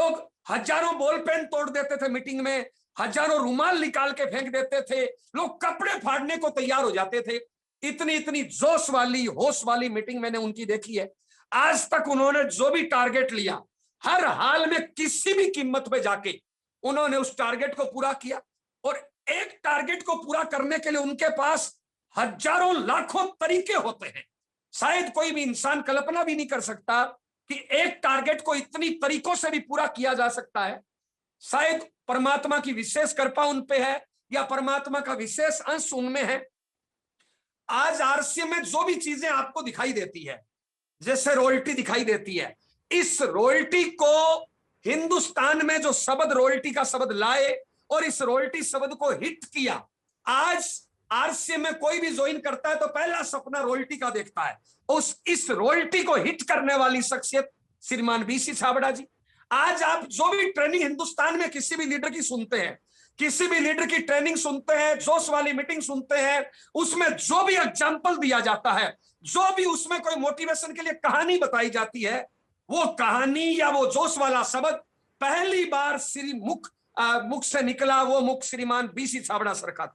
लोग हजारों ball pen तोड़ देते थे मीटिंग में, हजारों रुमाल निकाल के फेंक देते थे, लोग कपड़े फाड़ने को तैयार हो जाते थे। इतनी इतनी जोश वाली होश वाली मीटिंग मैंने उनकी देखी है। आज तक उन्होंने जो भी टारगेट लिया, हर हाल में किसी भी कीमत पे जाके उन्होंने उस टारगेट को पूरा किया। और एक टारगेट को पूरा करने के लिए उनके पास हजारों लाखों तरीके होते हैं। शायद कोई भी इंसान कल्पना भी नहीं कर सकता कि एक टारगेट को इतनी तरीकों से भी पूरा किया जा सकता है। शायद परमात्मा की विशेष कृपा उन पे है, या परमात्मा का विशेष अंश उनमें है। आज आरसीएम में जो भी चीजें आपको दिखाई देती है, जैसे रॉयल्टी दिखाई देती है, इस रॉयल्टी को हिंदुस्तान में जो शब्द रॉयल्टी का शब्द लाए और इस रॉयल्टी शब्द को हिट किया। आज आरसीएम में कोई भी ज्वाइन करता है तो पहला सपना रॉयल्टी का देखता है। इस रॉयल्टी को हिट करने वाली शख्सियत श्रीमान बीसी छाबड़ा जी। आज आप जो भी ट्रेनिंग हिंदुस्तान में किसी भी लीडर की सुनते हैं, किसी भी लीडर की ट्रेनिंग सुनते हैं, जोश वाली मीटिंग सुनते हैं, उसमें जो भी एग्जाम्पल दिया जाता है, जो भी उसमें कोई मोटिवेशन के लिए कहानी बताई जाती है, वो कहानी या वो जोश वाला शब्द पहली बार मुख से निकला, वो मुख श्रीमान बीसी छाबड़ा सर का।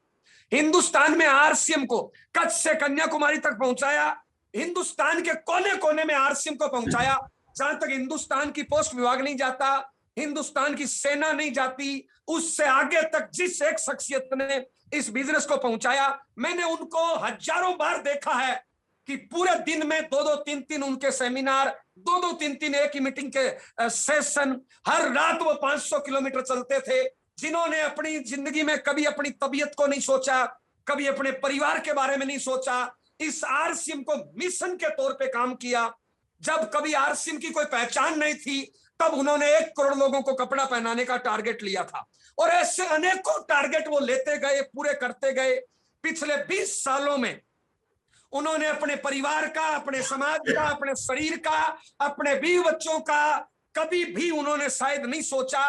हिंदुस्तान में आरसीएम को कच्छ से कन्याकुमारी तक पहुंचाया, हिंदुस्तान के कोने कोने में आरसीएम को पहुंचाया। जहां तक हिंदुस्तान की पोस्ट विभाग नहीं जाता, हिंदुस्तान की सेना नहीं जाती, उससे आगे तक जिस एक शख्सियत ने इस बिजनेस को पहुंचाया, मैंने उनको हजारों बार देखा है कि पूरे दिन में 2-2, 3-3 उनके सेमिनार, 2-2, 3-3 एक ही मीटिंग के सेशन, हर रात वो 500 किलोमीटर चलते थे। जिन्होंने अपनी जिंदगी में कभी अपनी तबीयत को नहीं सोचा, कभी अपने परिवार के बारे में नहीं सोचा, इस आरसीएम को मिशन के तौर पे काम किया। जब कभी आरसीएम की कोई पहचान नहीं थी, तब उन्होंने 1 करोड़ लोगों को कपड़ा पहनाने का टारगेट लिया था। और ऐसे अनेकों टारगेट वो लेते गए, पूरे करते गए। पिछले 20 सालों में उन्होंने अपने परिवार का, अपने समाज का, अपने शरीर का, अपने बीवी बच्चों का कभी भी उन्होंने शायद नहीं सोचा।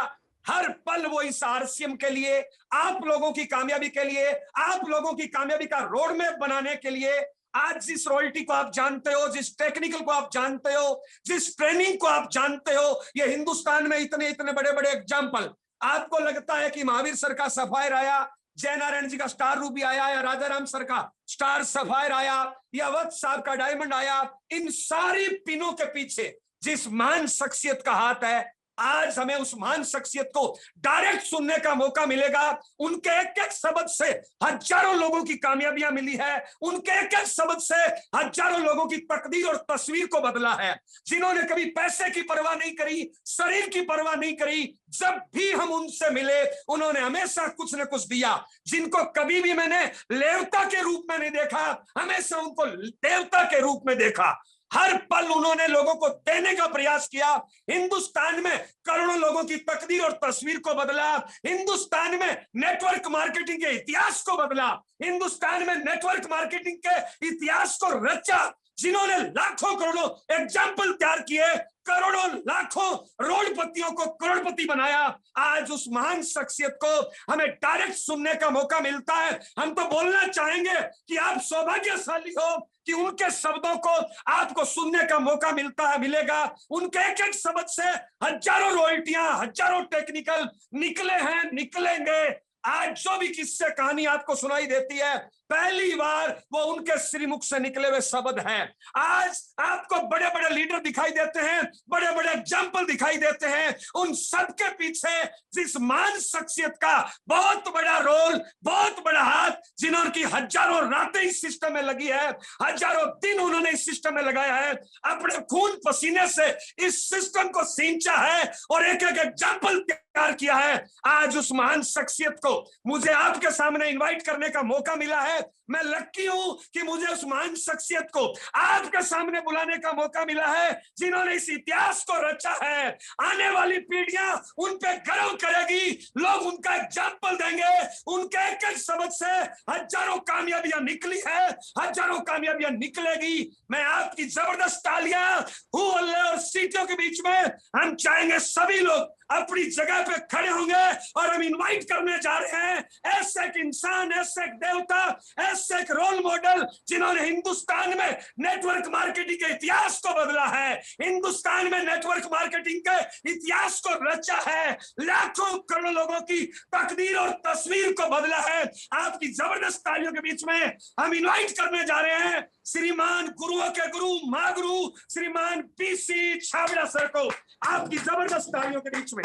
हर पल वो इस आरसीएम के लिए, आप लोगों की कामयाबी के लिए, आप लोगों की कामयाबी का रोड मैप बनाने के लिए, आज जिस रॉयल्टी को आप जानते हो, जिस टेक्निकल को आप जानते हो, जिस ट्रेनिंग को आप जानते हो, ये हिंदुस्तान में इतने इतने बड़े बड़े एग्जाम्पल। आपको लगता है कि महावीर सर का सफायर आया, जयनारायण जी का स्टार रूबी आया, या राजाराम सर का स्टार सफायर आया, या वत्स साहब का डायमंड आया, इन सारी पिनों के पीछे जिस महान शख्सियत का हाथ है, आज हमें उस महान शख्सियत को डायरेक्ट सुनने का मौका मिलेगा। उनके एक एक शब्द से हजारों लोगों की कामयाबियां मिली है, उनके एक एक शब्द से हजारों लोगों की तकदीर और तस्वीर को बदला है। जिन्होंने कभी पैसे की परवाह नहीं करी, शरीर की परवाह नहीं करी, जब भी हम उनसे मिले उन्होंने हमेशा कुछ न कुछ दिया। जिनको कभी भी मैंने लेवता के रूप में नहीं देखा, हमेशा उनको देवता के रूप में देखा। हर पल उन्होंने लोगों को देने का प्रयास किया। हिंदुस्तान में करोड़ों लोगों की तकदीर और तस्वीर को बदला, हिंदुस्तान में नेटवर्क मार्केटिंग के इतिहास को बदला, हिंदुस्तान में नेटवर्क मार्केटिंग के इतिहास को रचा। जिन्होंने लाखों करोड़ों एग्जाम्पल तैयार किए, करोड़ों लाखों रोडपतियों को करोड़पति बनाया, आज उस महान शख्सियत को हमें डायरेक्ट सुनने का मौका मिलता है। हम तो बोलना चाहेंगे कि आप सौभाग्यशाली हो कि उनके शब्दों को आपको सुनने का मौका मिलेगा। उनके एक एक शब्द से हजारों रॉयल्टियां, हजारों टेक्निकल निकले हैं, निकलेंगे। आज जो भी किस्से कहानी आपको सुनाई देती है, पहली बार वो उनके श्रीमुख से निकले हुए शब्द हैं। आज आपको बड़े बड़े लीडर दिखाई देते हैं, बड़े बड़े एग्जाम्पल दिखाई देते हैं, उन सब के पीछे जिस महान शख्सियत का बहुत बड़ा रोल, बहुत बड़ा हाथ, जिन्होंने हजारों रातें इस सिस्टम में लगी है, हजारों दिन उन्होंने इस सिस्टम में लगाया है, अपने खून पसीने से इस सिस्टम को सींचा है और एक एक एग्जाम्पल तैयार किया है। आज उस महान शख्सियत को मुझे आपके सामने इनवाइट करने का मौका मिला है। मैं लकी हूं कि मुझे उस महान शख्सियत को आपके सामने बुलाने का मौका मिला है, जिन्होंने इस इतिहास को रचा है। आने वाली पीढ़ियां उन पे गर्व करेगी, लोग उनका एग्जाम्पल देंगे। उनके एक एक शब्द से हजारों कामयाबियां निकली है, हजारों कामयाबियां निकलेगी। मैं आपकी जबरदस्त तालियां हूं अल्लाह और सीटियों के बीच में हम चाहेंगे सभी लोग अपनी जगह पे खड़े होंगे और हम इनवाइट करने जा रहे हैं ऐसे एक इंसान, ऐसे एक देवता, ऐसे एक रोल मॉडल जिन्होंने हिंदुस्तान में नेटवर्क मार्केटिंग के इतिहास को बदला है, हिंदुस्तान में नेटवर्क मार्केटिंग के इतिहास को रचा है, लाखों करोड़ों लोगों की तकदीर और तस्वीर को बदला है। आपकी जबरदस्त तालियों के बीच में हम इनवाइट करने जा रहे हैं श्रीमान गुरुओं के गुरु, महागुरु श्रीमान पीसी छाबड़ा सर को, आपकी जबरदस्त तालियों के बीच में।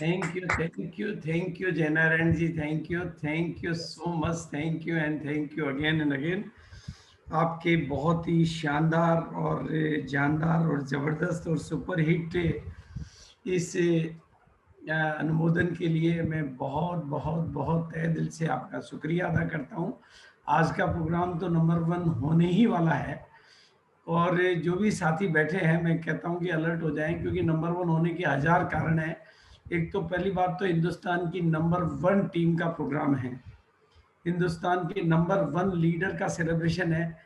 Thank you Jainarayan ji, thank you so much, thank you and thank you again and again. आपके बहुत ही शानदार और जानदार और ज़बरदस्त और सुपरहिट इस अनुमोदन के लिए मैं बहुत बहुत बहुत तहे दिल से आपका शुक्रिया अदा करता हूँ। आज का प्रोग्राम तो नंबर 1 होने ही वाला है और जो भी साथी बैठे हैं मैं कहता हूँ कि अलर्ट हो जाएं, क्योंकि नंबर 1 होने के 1000 कारण हैं। एक तो पहली बात तो हिंदुस्तान की नंबर 1 टीम का प्रोग्राम है, हिंदुस्तान के नंबर 1 लीडर का सेलिब्रेशन है,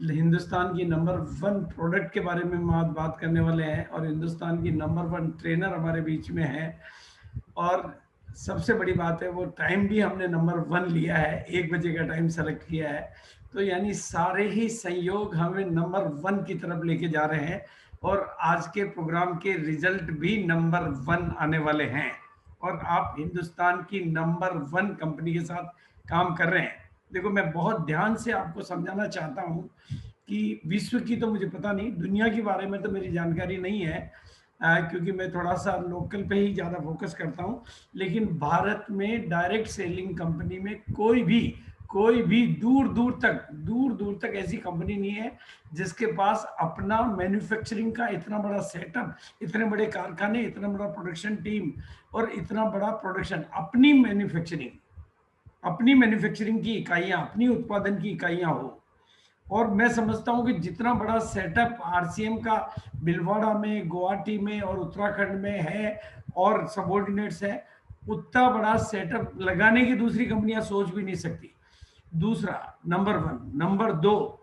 हिंदुस्तान की नंबर 1 प्रोडक्ट के बारे में हम बात करने वाले हैं और हिंदुस्तान की नंबर 1 ट्रेनर हमारे बीच में है। और सबसे बड़ी बात है वो टाइम भी हमने नंबर 1 लिया है, 1 बजे का टाइम सेलेक्ट किया है, तो यानी सारे ही संयोग हमें नंबर 1 की तरफ लेके जा रहे हैं और आज के प्रोग्राम के रिजल्ट भी नंबर 1 आने वाले हैं और आप हिंदुस्तान की नंबर 1 कंपनी के साथ काम कर रहे हैं। देखो मैं बहुत ध्यान से आपको समझाना चाहता हूँ कि विश्व की तो मुझे पता नहीं, दुनिया के बारे में तो मेरी जानकारी नहीं है क्योंकि मैं थोड़ा सा लोकल पे ही ज़्यादा फोकस करता हूँ, लेकिन भारत में डायरेक्ट सेलिंग कंपनी में कोई भी दूर दूर तक ऐसी कंपनी नहीं है जिसके पास अपना मैन्युफैक्चरिंग का इतना बड़ा सेटअप, इतने बड़े कारखाने, इतना बड़ा प्रोडक्शन टीम और इतना बड़ा प्रोडक्शन, अपनी मैन्युफैक्चरिंग की इकाइयाँ, अपनी उत्पादन की इकाइयाँ हो। और मैं समझता हूँ कि जितना बड़ा सेटअप आरसीएम का भीलवाड़ा में, गुवाहाटी में और उत्तराखंड में है और सबऑर्डिनेट्स है, उतना बड़ा सेटअप लगाने की दूसरी कंपनियां सोच भी नहीं सकती। दूसरा नंबर 1, नंबर 2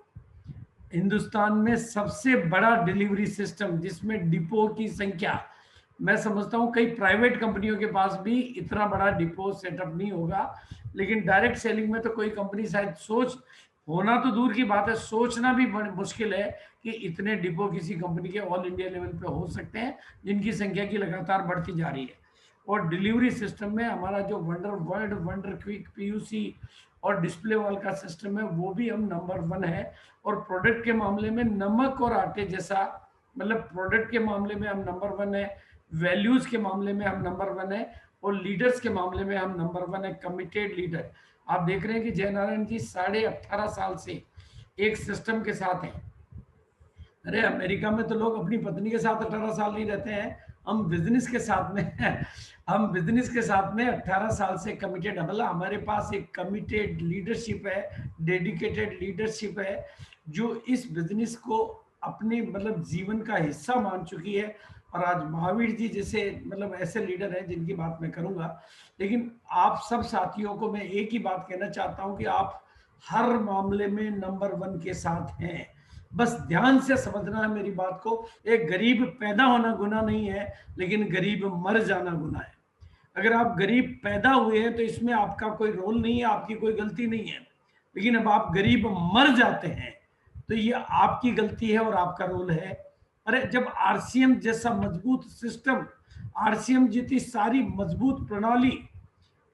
हिंदुस्तान में सबसे बड़ा डिलीवरी सिस्टम जिसमें डिपो की संख्या, मैं समझता हूँ कई प्राइवेट कंपनियों के पास भी इतना बड़ा डिपो सेटअप नहीं होगा, लेकिन डायरेक्ट सेलिंग में तो कोई कंपनी शायद सोच, होना तो दूर की बात है, सोचना भी मुश्किल है कि इतने डिपो किसी कंपनी के ऑल इंडिया लेवल पे हो सकते हैं जिनकी संख्या की लगातार बढ़ती जा रही है। और डिलीवरी सिस्टम में हमारा जो वंडर क्विक पीयूसी और डिस्प्ले वॉल का सिस्टम है वो भी हम नंबर 1 है। और प्रोडक्ट के मामले में नमक और आटे जैसा, मतलब प्रोडक्ट के मामले में हम नंबर 1 है, वैल्यूज के मामले में हम नंबर 1 है और लीडर्स के मामले में हम नंबर 1 है, कमिटेड लीडर। आप देख रहे हैं कि जयनारायण जी 18.5 साल से एक सिस्टम के साथ हैं। अरे अमेरिका में तो लोग अपनी पत्नी के साथ 18 साल नहीं रहते हैं, हम बिजनेस के साथ में हम बिजनेस के साथ में 18 साल से कमिटेड, मतलब हमारे पास एक कमिटेड लीडरशिप है, डेडिकेटेड लीडरशिप है जो इस बिजनेस को अपने मतलब जीवन का हिस्सा मान चुकी है। और आज महावीर जी जैसे मतलब ऐसे लीडर हैं जिनकी बात मैं करूंगा, लेकिन आप सब साथियों को मैं एक ही बात कहना चाहता हूं कि आप हर मामले में नंबर 1 के साथ हैं। बस ध्यान से समझना है मेरी बात को, एक गरीब पैदा होना गुनाह नहीं है, लेकिन गरीब मर जाना गुनाह है। अगर आप गरीब पैदा हुए हैं तो इसमें आपका कोई रोल नहीं है, आपकी कोई गलती नहीं है, लेकिन अब आप गरीब मर जाते हैं तो ये आपकी गलती है और आपका रोल है। अरे जब आरसीएम जैसा मजबूत सिस्टम, आरसीएम जितनी सारी मजबूत प्रणाली,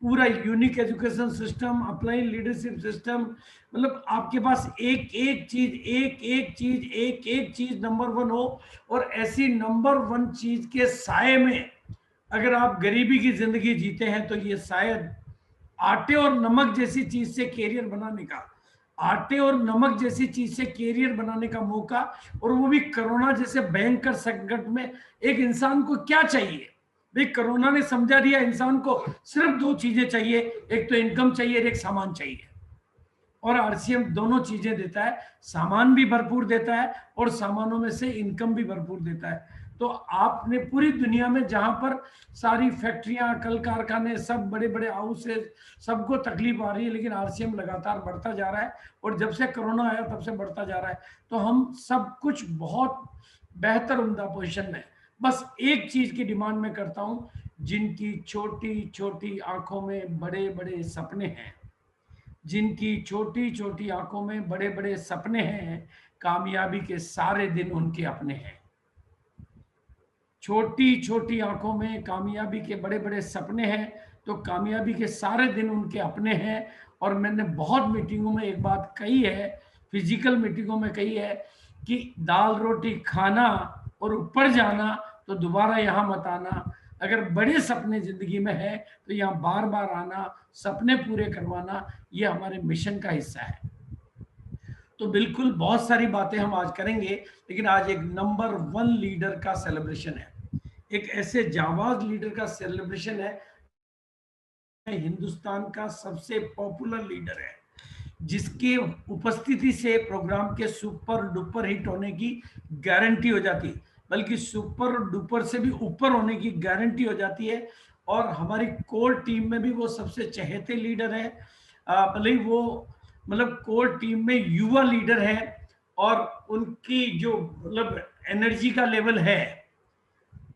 पूरा unique education system, apply leadership system, मतलब आपके पास एक एक चीज नंबर 1 हो और ऐसी नंबर 1 चीज के साए में अगर आप गरीबी की जिंदगी जीते हैं तो ये शायद आटे और नमक जैसी चीज से कैरियर बनाने का, आटे और नमक जैसी चीज से कैरियर बनाने का मौका, और वो भी कोरोना जैसे भयंकर संकट में एक इंसान को क्या चाहिए भाई? कोरोना ने समझा दिया इंसान को सिर्फ 2 चीजें चाहिए, एक तो इनकम चाहिए और एक सामान चाहिए। और आरसीएम दोनों चीजें देता है, सामान भी भरपूर देता है और सामानों में से इनकम भी भरपूर देता है। तो आपने पूरी दुनिया में जहां पर सारी फैक्ट्रियां, कल कारखाने, सब बड़े बड़े हाउसेज, सबको तकलीफ आ रही है, लेकिन आरसीएम लगातार बढ़ता जा रहा है और जब से कोरोना आया तब से बढ़ता जा रहा है। तो हम सब कुछ बहुत बेहतर उम्दा पोजीशन में। बस एक चीज की डिमांड मैं करता हूं, जिनकी छोटी छोटी आंखों में बड़े बड़े सपने हैं, जिनकी छोटी छोटी आंखों में बड़े बड़े सपने हैं, कामयाबी के सारे दिन उनके अपने हैं। छोटी छोटी आंखों में कामयाबी के बड़े बड़े सपने हैं, तो कामयाबी के सारे दिन उनके अपने हैं। और मैंने बहुत मीटिंगों में एक बात कही है, फिजिकल मीटिंगों में कही है, कि दाल रोटी खाना और ऊपर जाना तो दोबारा यहाँ मत आना। अगर बड़े सपने जिंदगी में है तो यहाँ बार बार आना, सपने पूरे करवाना, ये हमारे मिशन का हिस्सा है। तो बिल्कुल बहुत सारी बातें हम आज करेंगे, लेकिन आज एक नंबर 1 लीडर का सेलिब्रेशन है, एक ऐसे जाबाज लीडर का सेलिब्रेशन है, हिंदुस्तान का सबसे पॉपुलर लीडर है, जिसके उपस्थिति से प्रोग्राम के सुपर डुपर हिट होने की गारंटी हो जाती है, बल्कि सुपर डुपर से भी ऊपर होने की गारंटी हो जाती है। और हमारी कोर टीम में भी वो सबसे चहेते लीडर है, भले ही वो मतलब कोर टीम में युवा लीडर है, और उनकी जो मतलब एनर्जी का लेवल है,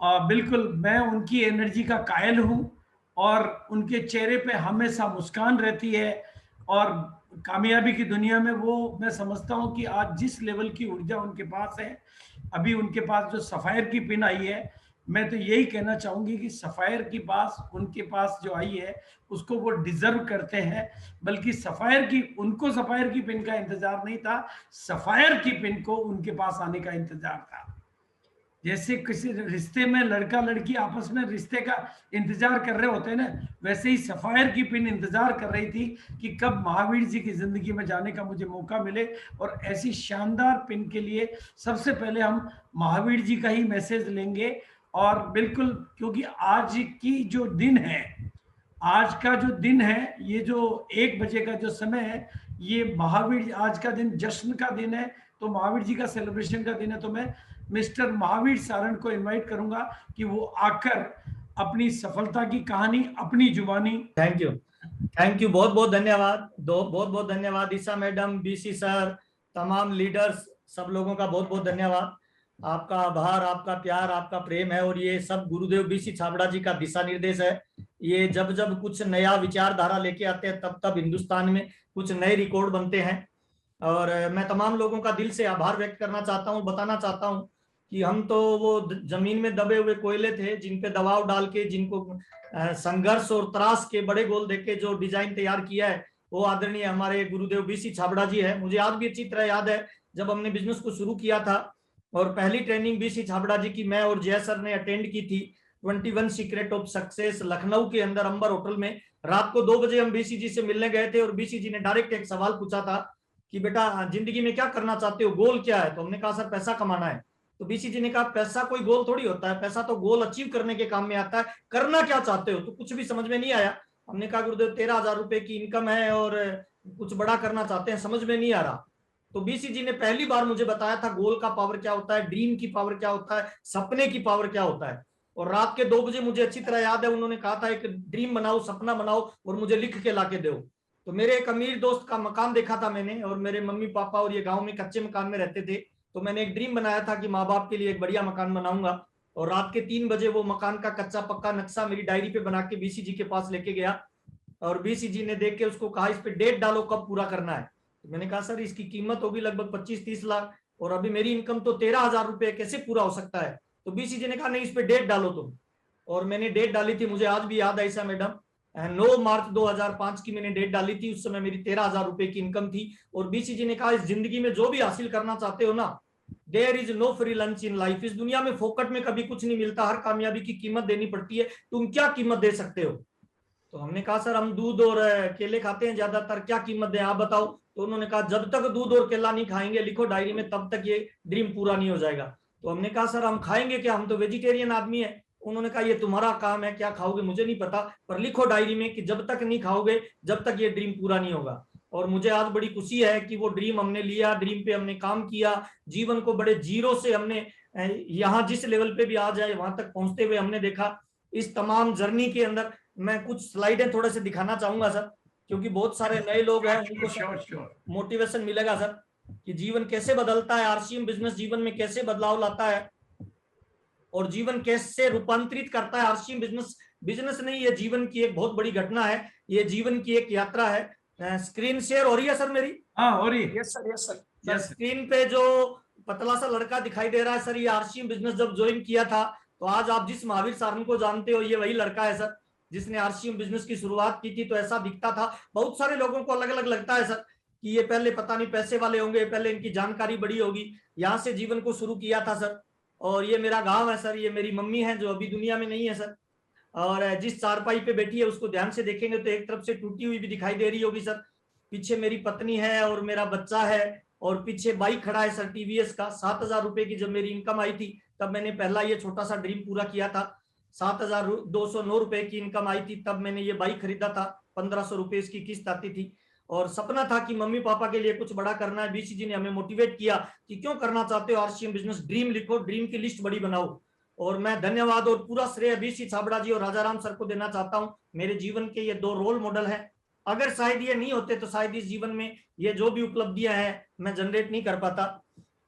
बिल्कुल मैं उनकी एनर्जी का कायल हूं, और उनके चेहरे पे हमेशा मुस्कान रहती है। और कामयाबी की दुनिया में वो, मैं समझता हूं कि आज जिस लेवल की ऊर्जा उनके पास है, अभी उनके पास जो सफायर की पिन आई है, मैं तो यही कहना चाहूंगी कि सफायर की पास उनके पास जो आई है उसको वो डिजर्व करते हैं। बल्कि सफायर की, उनको सफायर की पिन का इंतजार नहीं था, सफायर की पिन को उनके पास आने का इंतजार था। जैसे किसी रिश्ते में लड़का लड़की आपस में रिश्ते का इंतजार कर रहे होते हैं ना, वैसे ही सफायर की पिन इंतजार कर रही थी कि कब महावीर जी की जिंदगी में जाने का मुझे मौका मिले। और ऐसी शानदार पिन के लिए सबसे पहले हम महावीर जी का ही मैसेज लेंगे। और बिल्कुल, क्योंकि आज की जो दिन है, आज का जो दिन है, ये जो 1 बजे का जो समय है, ये महावीर, आज का दिन जश्न का दिन है, तो महावीर जी का सेलिब्रेशन का दिन है। तो मैं मिस्टर महावीर सारंग को इनवाइट करूंगा कि वो आकर अपनी सफलता की कहानी अपनी जुबानी। थैंक यू, बहुत बहुत धन्यवाद, बहुत बहुत धन्यवाद ईशा मैडम, बीसी सर, तमाम लीडर्स, सब लोगों का बहुत बहुत धन्यवाद। आपका आभार, आपका प्यार, आपका प्रेम है, और ये सब गुरुदेव बीसी छाबड़ा जी का दिशा निर्देश है। ये जब जब कुछ नया विचारधारा लेके आते हैं, तब तब हिंदुस्तान में कुछ नए रिकॉर्ड बनते हैं। और मैं तमाम लोगों का दिल से आभार व्यक्त करना चाहता हूँ, बताना चाहता हूँ कि हम तो वो जमीन में दबे हुए कोयले थे, जिन पे दबाव डाल के, जिनको संघर्ष और त्रास के बड़े गोल देके जो डिजाइन तैयार किया है, वो आदरणीय हमारे गुरुदेव बीसी छाबड़ा जी है। मुझे आज भी अच्छी तरह याद है, जब हमने बिजनेस को शुरू किया था और पहली ट्रेनिंग बीसी छाबड़ा जी की मैं और जय सर ने अटेंड की थी, 21 सीक्रेट ऑफ सक्सेस, लखनऊ के अंदर अंबर होटल में। रात को 2 बजे हम बीसी जी से मिलने गए थे, और बीसी जी ने डायरेक्ट एक सवाल पूछा था कि बेटा जिंदगी में क्या करना चाहते हो, गोल क्या है? तो हमने कहा सर पैसा कमाना है। तो बीसी जी ने कहा पैसा कोई गोल थोड़ी होता है, पैसा तो गोल अचीव करने के काम में आता है, करना क्या चाहते हो? तो कुछ भी समझ में नहीं आया। हमने कहा गुरुदेव 13,000 रुपए की इनकम है और कुछ बड़ा करना चाहते हैं, समझ में नहीं आ रहा। तो बीसी जी ने पहली बार मुझे बताया था गोल का पावर क्या होता है, ड्रीम की पावर क्या होता है, सपने की पावर क्या होता है। और रात के 2 बजे मुझे अच्छी तरह याद है, उन्होंने कहा था एक ड्रीम बनाओ, सपना बनाओ और मुझे लिख के ला के दो। तो मेरे एक अमीर दोस्त का मकान देखा था मैंने, और मेरे मम्मी पापा और ये गांव में कच्चे मकान में रहते थे, तो मैंने एक ड्रीम बनाया था कि माँ बाप के लिए एक बढ़िया मकान बनाऊंगा। और रात के 3 बजे वो मकान का कच्चा पक्का नक्शा मेरी डायरी पे बना के बीसी जी के पास लेके गया, और बीसी जी ने देख के उसको कहा इस पे डेट डालो कब पूरा करना है। तो मैंने कहा सर इसकी कीमत होगी लगभग 25-30 लाख, और अभी मेरी इनकम तो 13,000 रुपए, कैसे पूरा हो सकता है? तो बीसी जी ने कहा नहीं इस पे डेट डालो तुम। और मैंने डेट डाली थी, मुझे आज भी याद है ईशा मैडम, 9 मार्च 2005 की मैंने डेट डाली थी। उस समय मेरी 13,000 रुपए की इनकम थी। और बीसी जी ने कहा इस जिंदगी में जो भी हासिल करना चाहते हो ना, there is no free lunch in life, इस दुनिया में फोकट में कभी कुछ नहीं मिलता, हर कामयाबी की कीमत देनी पड़ती है, तुम क्या कीमत दे सकते हो? तो हमने कहा सर हम दूध और केले खाते हैं ज्यादातर, क्या कीमत दें आप बताओ? तो उन्होंने कहा जब तक दूध और केला नहीं खाएंगे, लिखो डायरी में, तब तक ये ड्रीम पूरा नहीं हो जाएगा। तो हमने कहा सर हम खाएंगे क्या, हम तो वेजिटेरियन आदमी है। उन्होंने कहा ये तुम्हारा काम है, क्या खाओगे मुझे नहीं पता, पर लिखो डायरी में कि जब तक नहीं खाओगे जब तक ये ड्रीम पूरा नहीं होगा। और मुझे आज बड़ी खुशी है कि वो ड्रीम हमने लिया, ड्रीम पे हमने काम किया, जीवन को बड़े जीरो से हमने यहाँ जिस लेवल पे भी आ जाए वहां तक पहुंचते हुए हमने देखा। इस तमाम जर्नी के अंदर मैं कुछ स्लाइडें थोड़े से दिखाना चाहूंगा सर, क्योंकि बहुत सारे नए लोग हैं, उनको मोटिवेशन मिलेगा सर कि जीवन कैसे बदलता है, आरसीएम बिजनेस जीवन में कैसे बदलाव लाता है। और जीवन कैसे रूपांतरित करता है आरसीएम बिजनेस। बिजनेस नहीं, ये जीवन की एक बहुत बड़ी घटना है, ये जीवन की एक यात्रा है। स्क्रीन शेयर हो रही है सर मेरी? हाँ हो रही। Yes sir, yes sir. Sir screen पे जो पतला सा लड़का दिखाई दे रहा है सर, ये आरसीएम बिजनेस जब ज्वाइन किया था, तो आज आप जिस महावीर सारन को जानते हो, ये वही लड़का है सर जिसने आरसीएम बिजनेस की शुरुआत की थी। तो ऐसा दिखता था, बहुत सारे लोगों को अलग अलग लगता है सर कि ये पहले पता नहीं पैसे वाले होंगे, पहले इनकी जानकारी बड़ी होगी, यहाँ से जीवन को शुरू किया था सर। और ये मेरा गांव है सर, ये मेरी मम्मी है जो अभी दुनिया में नहीं है सर। और जिस चारपाई पे बैठी है उसको ध्यान से देखेंगे तो एक तरफ से टूटी हुई भी दिखाई दे रही होगी सर। पीछे मेरी पत्नी है और मेरा बच्चा है, और पीछे बाइक खड़ा है सर टीवीएस का। 7,000 रुपए की जब मेरी इनकम आई थी तब मैंने पहला ये छोटा सा ड्रीम पूरा किया था। 7,209 रुपए की इनकम आई थी तब मैंने ये बाइक खरीदा था। 1,500 रुपए इसकी किस्त आती थी, और सपना था कि मम्मी पापा के लिए कुछ बड़ा करना है। बीसीजी ने हमें मोटिवेट किया कि क्यों करना चाहते हो आरसीएम बिजनेस, ड्रीम लिखो, ड्रीम की लिस्ट बड़ी बनाओ। और मैं धन्यवाद और पूरा श्रेय बीसी छाबड़ा जी और राजाराम सर को देना चाहता हूं। मेरे जीवन के ये 2 रोल मॉडल हैं। अगर शायद ये नहीं होते तो शायद इस जीवन में ये जो भी उपलब्धियां हैं मैं जनरेट नहीं कर पाता।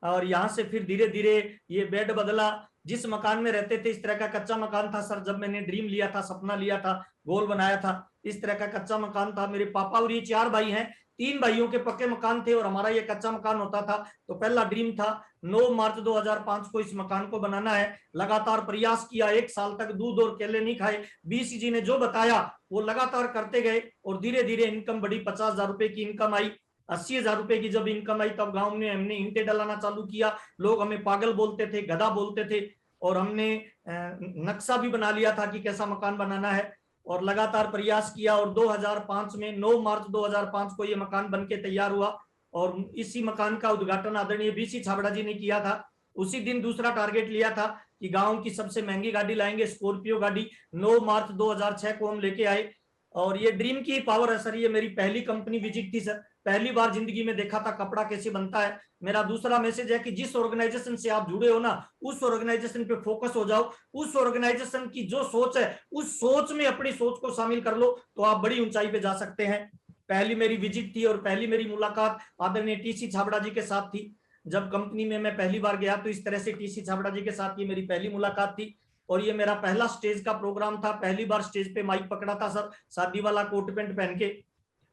और यहाँ से फिर धीरे धीरे ये बेड बदला। जिस मकान में रहते थे इस तरह का कच्चा मकान था सर, जब मैंने ड्रीम लिया था, सपना लिया था, गोल बनाया था, इस तरह का कच्चा मकान था। मेरे पापा और ये 4 भाई हैं, 3 भाइयों के पक्के मकान थे और हमारा ये कच्चा मकान होता था। तो पहला ड्रीम था 9 मार्च 2005 को इस मकान को बनाना है। लगातार प्रयास किया, 1 साल तक दूध और केले नहीं खाए। बीसीजी ने जो बताया वो लगातार करते गए और धीरे धीरे इनकम बढ़ी। 50,000 रुपए की इनकम आई। 80,000 रुपए की जब इनकम आई तब गांव में हमने ईंटे डलाना चालू किया। लोग हमें पागल बोलते थे, गधा बोलते थे, और हमने नक्शा भी बना लिया था कि कैसा मकान बनाना है, और लगातार प्रयास किया। और 2005 में 9 मार्च 2005 को ये मकान बनके तैयार हुआ, और इसी मकान का उद्घाटन आदरणीय बीसी छाबड़ा जी ने किया था। उसी दिन दूसरा टारगेट लिया था कि गांव की सबसे महंगी गाड़ी लाएंगे, स्कॉर्पियो गाड़ी। 9 मार्च 2006 को हम लेके आए, और ये ड्रीम की पावर है सर। ये मेरी पहली कंपनी विजिट थी सर, पहली बार जिंदगी में देखा था कपड़ा कैसे बनता है। मेरा दूसरा मैसेज है कि जिस ऑर्गेनाइजेशन से आप जुड़े हो ना, उस ऑर्गेनाइजेशन पे फोकस हो जाओ। उस ऑर्गेनाइजेशन की जो सोच है उस सोच में अपनी सोच को शामिल कर लो तो आप बड़ी ऊंचाई पे जा सकते हैं। पहली मेरी विजिट थी और पहली मेरी मुलाकात आदरणीय टीसी छाबड़ा जी के साथ थी। जब कंपनी में मैं पहली बार गया तो इस तरह से टीसी छाबड़ा जी के साथ ये मेरी पहली मुलाकात थी। और ये मेरा पहला स्टेज का प्रोग्राम था, पहली बार स्टेज पे माइक पकड़ा था सर, शादी वाला कोट पैंट पहन के।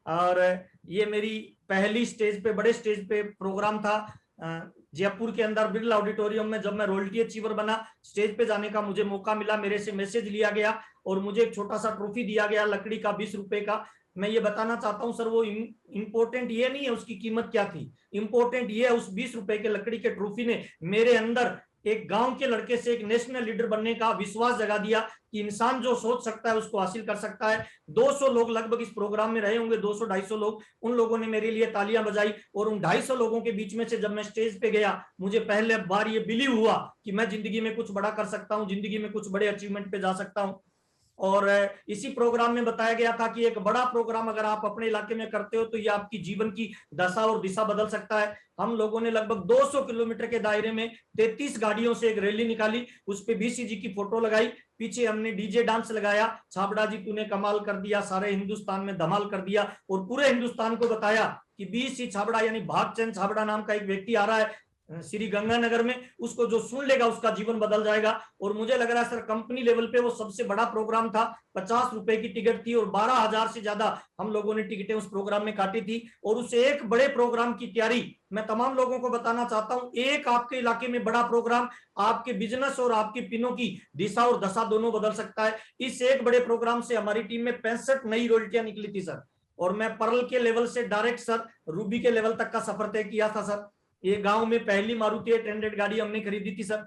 और ये मेरी पहली स्टेज पे, बड़े स्टेज पे प्रोग्राम था जयपुर के अंदर बिरला ऑडिटोरियम में। जब मैं रॉयल्टी अचीवर बना, स्टेज पे जाने का मुझे मौका मिला, मेरे से मैसेज लिया गया और मुझे एक छोटा सा ट्रॉफी दिया गया लकड़ी का 20 रुपए का। मैं ये बताना चाहता हूं सर, वो इम्पोर्टेंट ये नहीं है उसकी कीमत क्या थी, इम्पोर्टेंट ये है उस 20 रुपए के लकड़ी के ट्रॉफी ने मेरे अंदर एक गांव के लड़के से एक नेशनल लीडर बनने का विश्वास जगा दिया कि इंसान जो सोच सकता है उसको हासिल कर सकता है। 200 लोग लगभग इस प्रोग्राम में रहे होंगे, 200-250 लोग। उन लोगों ने मेरे लिए तालियां बजाई, और उन 250 लोगों के बीच में से जब मैं स्टेज पे गया, मुझे पहले बार ये बिलीव हुआ कि मैं जिंदगी में कुछ बड़ा कर सकता हूं, जिंदगी में कुछ बड़े अचीवमेंट पे जा सकता हूं। और इसी प्रोग्राम में बताया गया था कि एक बड़ा प्रोग्राम अगर आप अपने इलाके में करते हो तो ये आपकी जीवन की दशा और दिशा बदल सकता है। हम लोगों ने लगभग 200 किलोमीटर के दायरे में 33 गाड़ियों से एक रैली निकाली, उस पे बीसीजी की फोटो लगाई, पीछे हमने डीजे डांस लगाया, छाबड़ा जी तूने कमाल कर दिया, सारे हिंदुस्तान में धमाल कर दिया, और पूरे हिंदुस्तान को बताया कि बीसी छाबड़ा यानी भागचंद छाबड़ा नाम का एक व्यक्ति आ रहा है श्री गंगानगर में, उसको जो सुन लेगा उसका जीवन बदल जाएगा। और मुझे लग रहा है सर कंपनी लेवल पे वो सबसे बड़ा प्रोग्राम था। 50 रुपए की टिकट थी और 12,000 से ज्यादा हम लोगों ने टिकटें उस प्रोग्राम में काटी थी। और उस एक बड़े प्रोग्राम की तैयारी मैं तमाम लोगों को बताना चाहता हूं। एक आपके इलाके में बड़ा प्रोग्राम आपके बिजनेस और आपकी पिनों की दिशा और दशा दोनों बदल सकता है। इस एक बड़े प्रोग्राम से हमारी टीम में 65 नई रॉयल्टियां निकली थी सर, और मैं पर्ल के लेवल से डायरेक्ट सर रूबी के लेवल तक का सफर तय किया था सर। ये गांव में पहली मारुति 800 गाड़ी हमने खरीदी थी सर,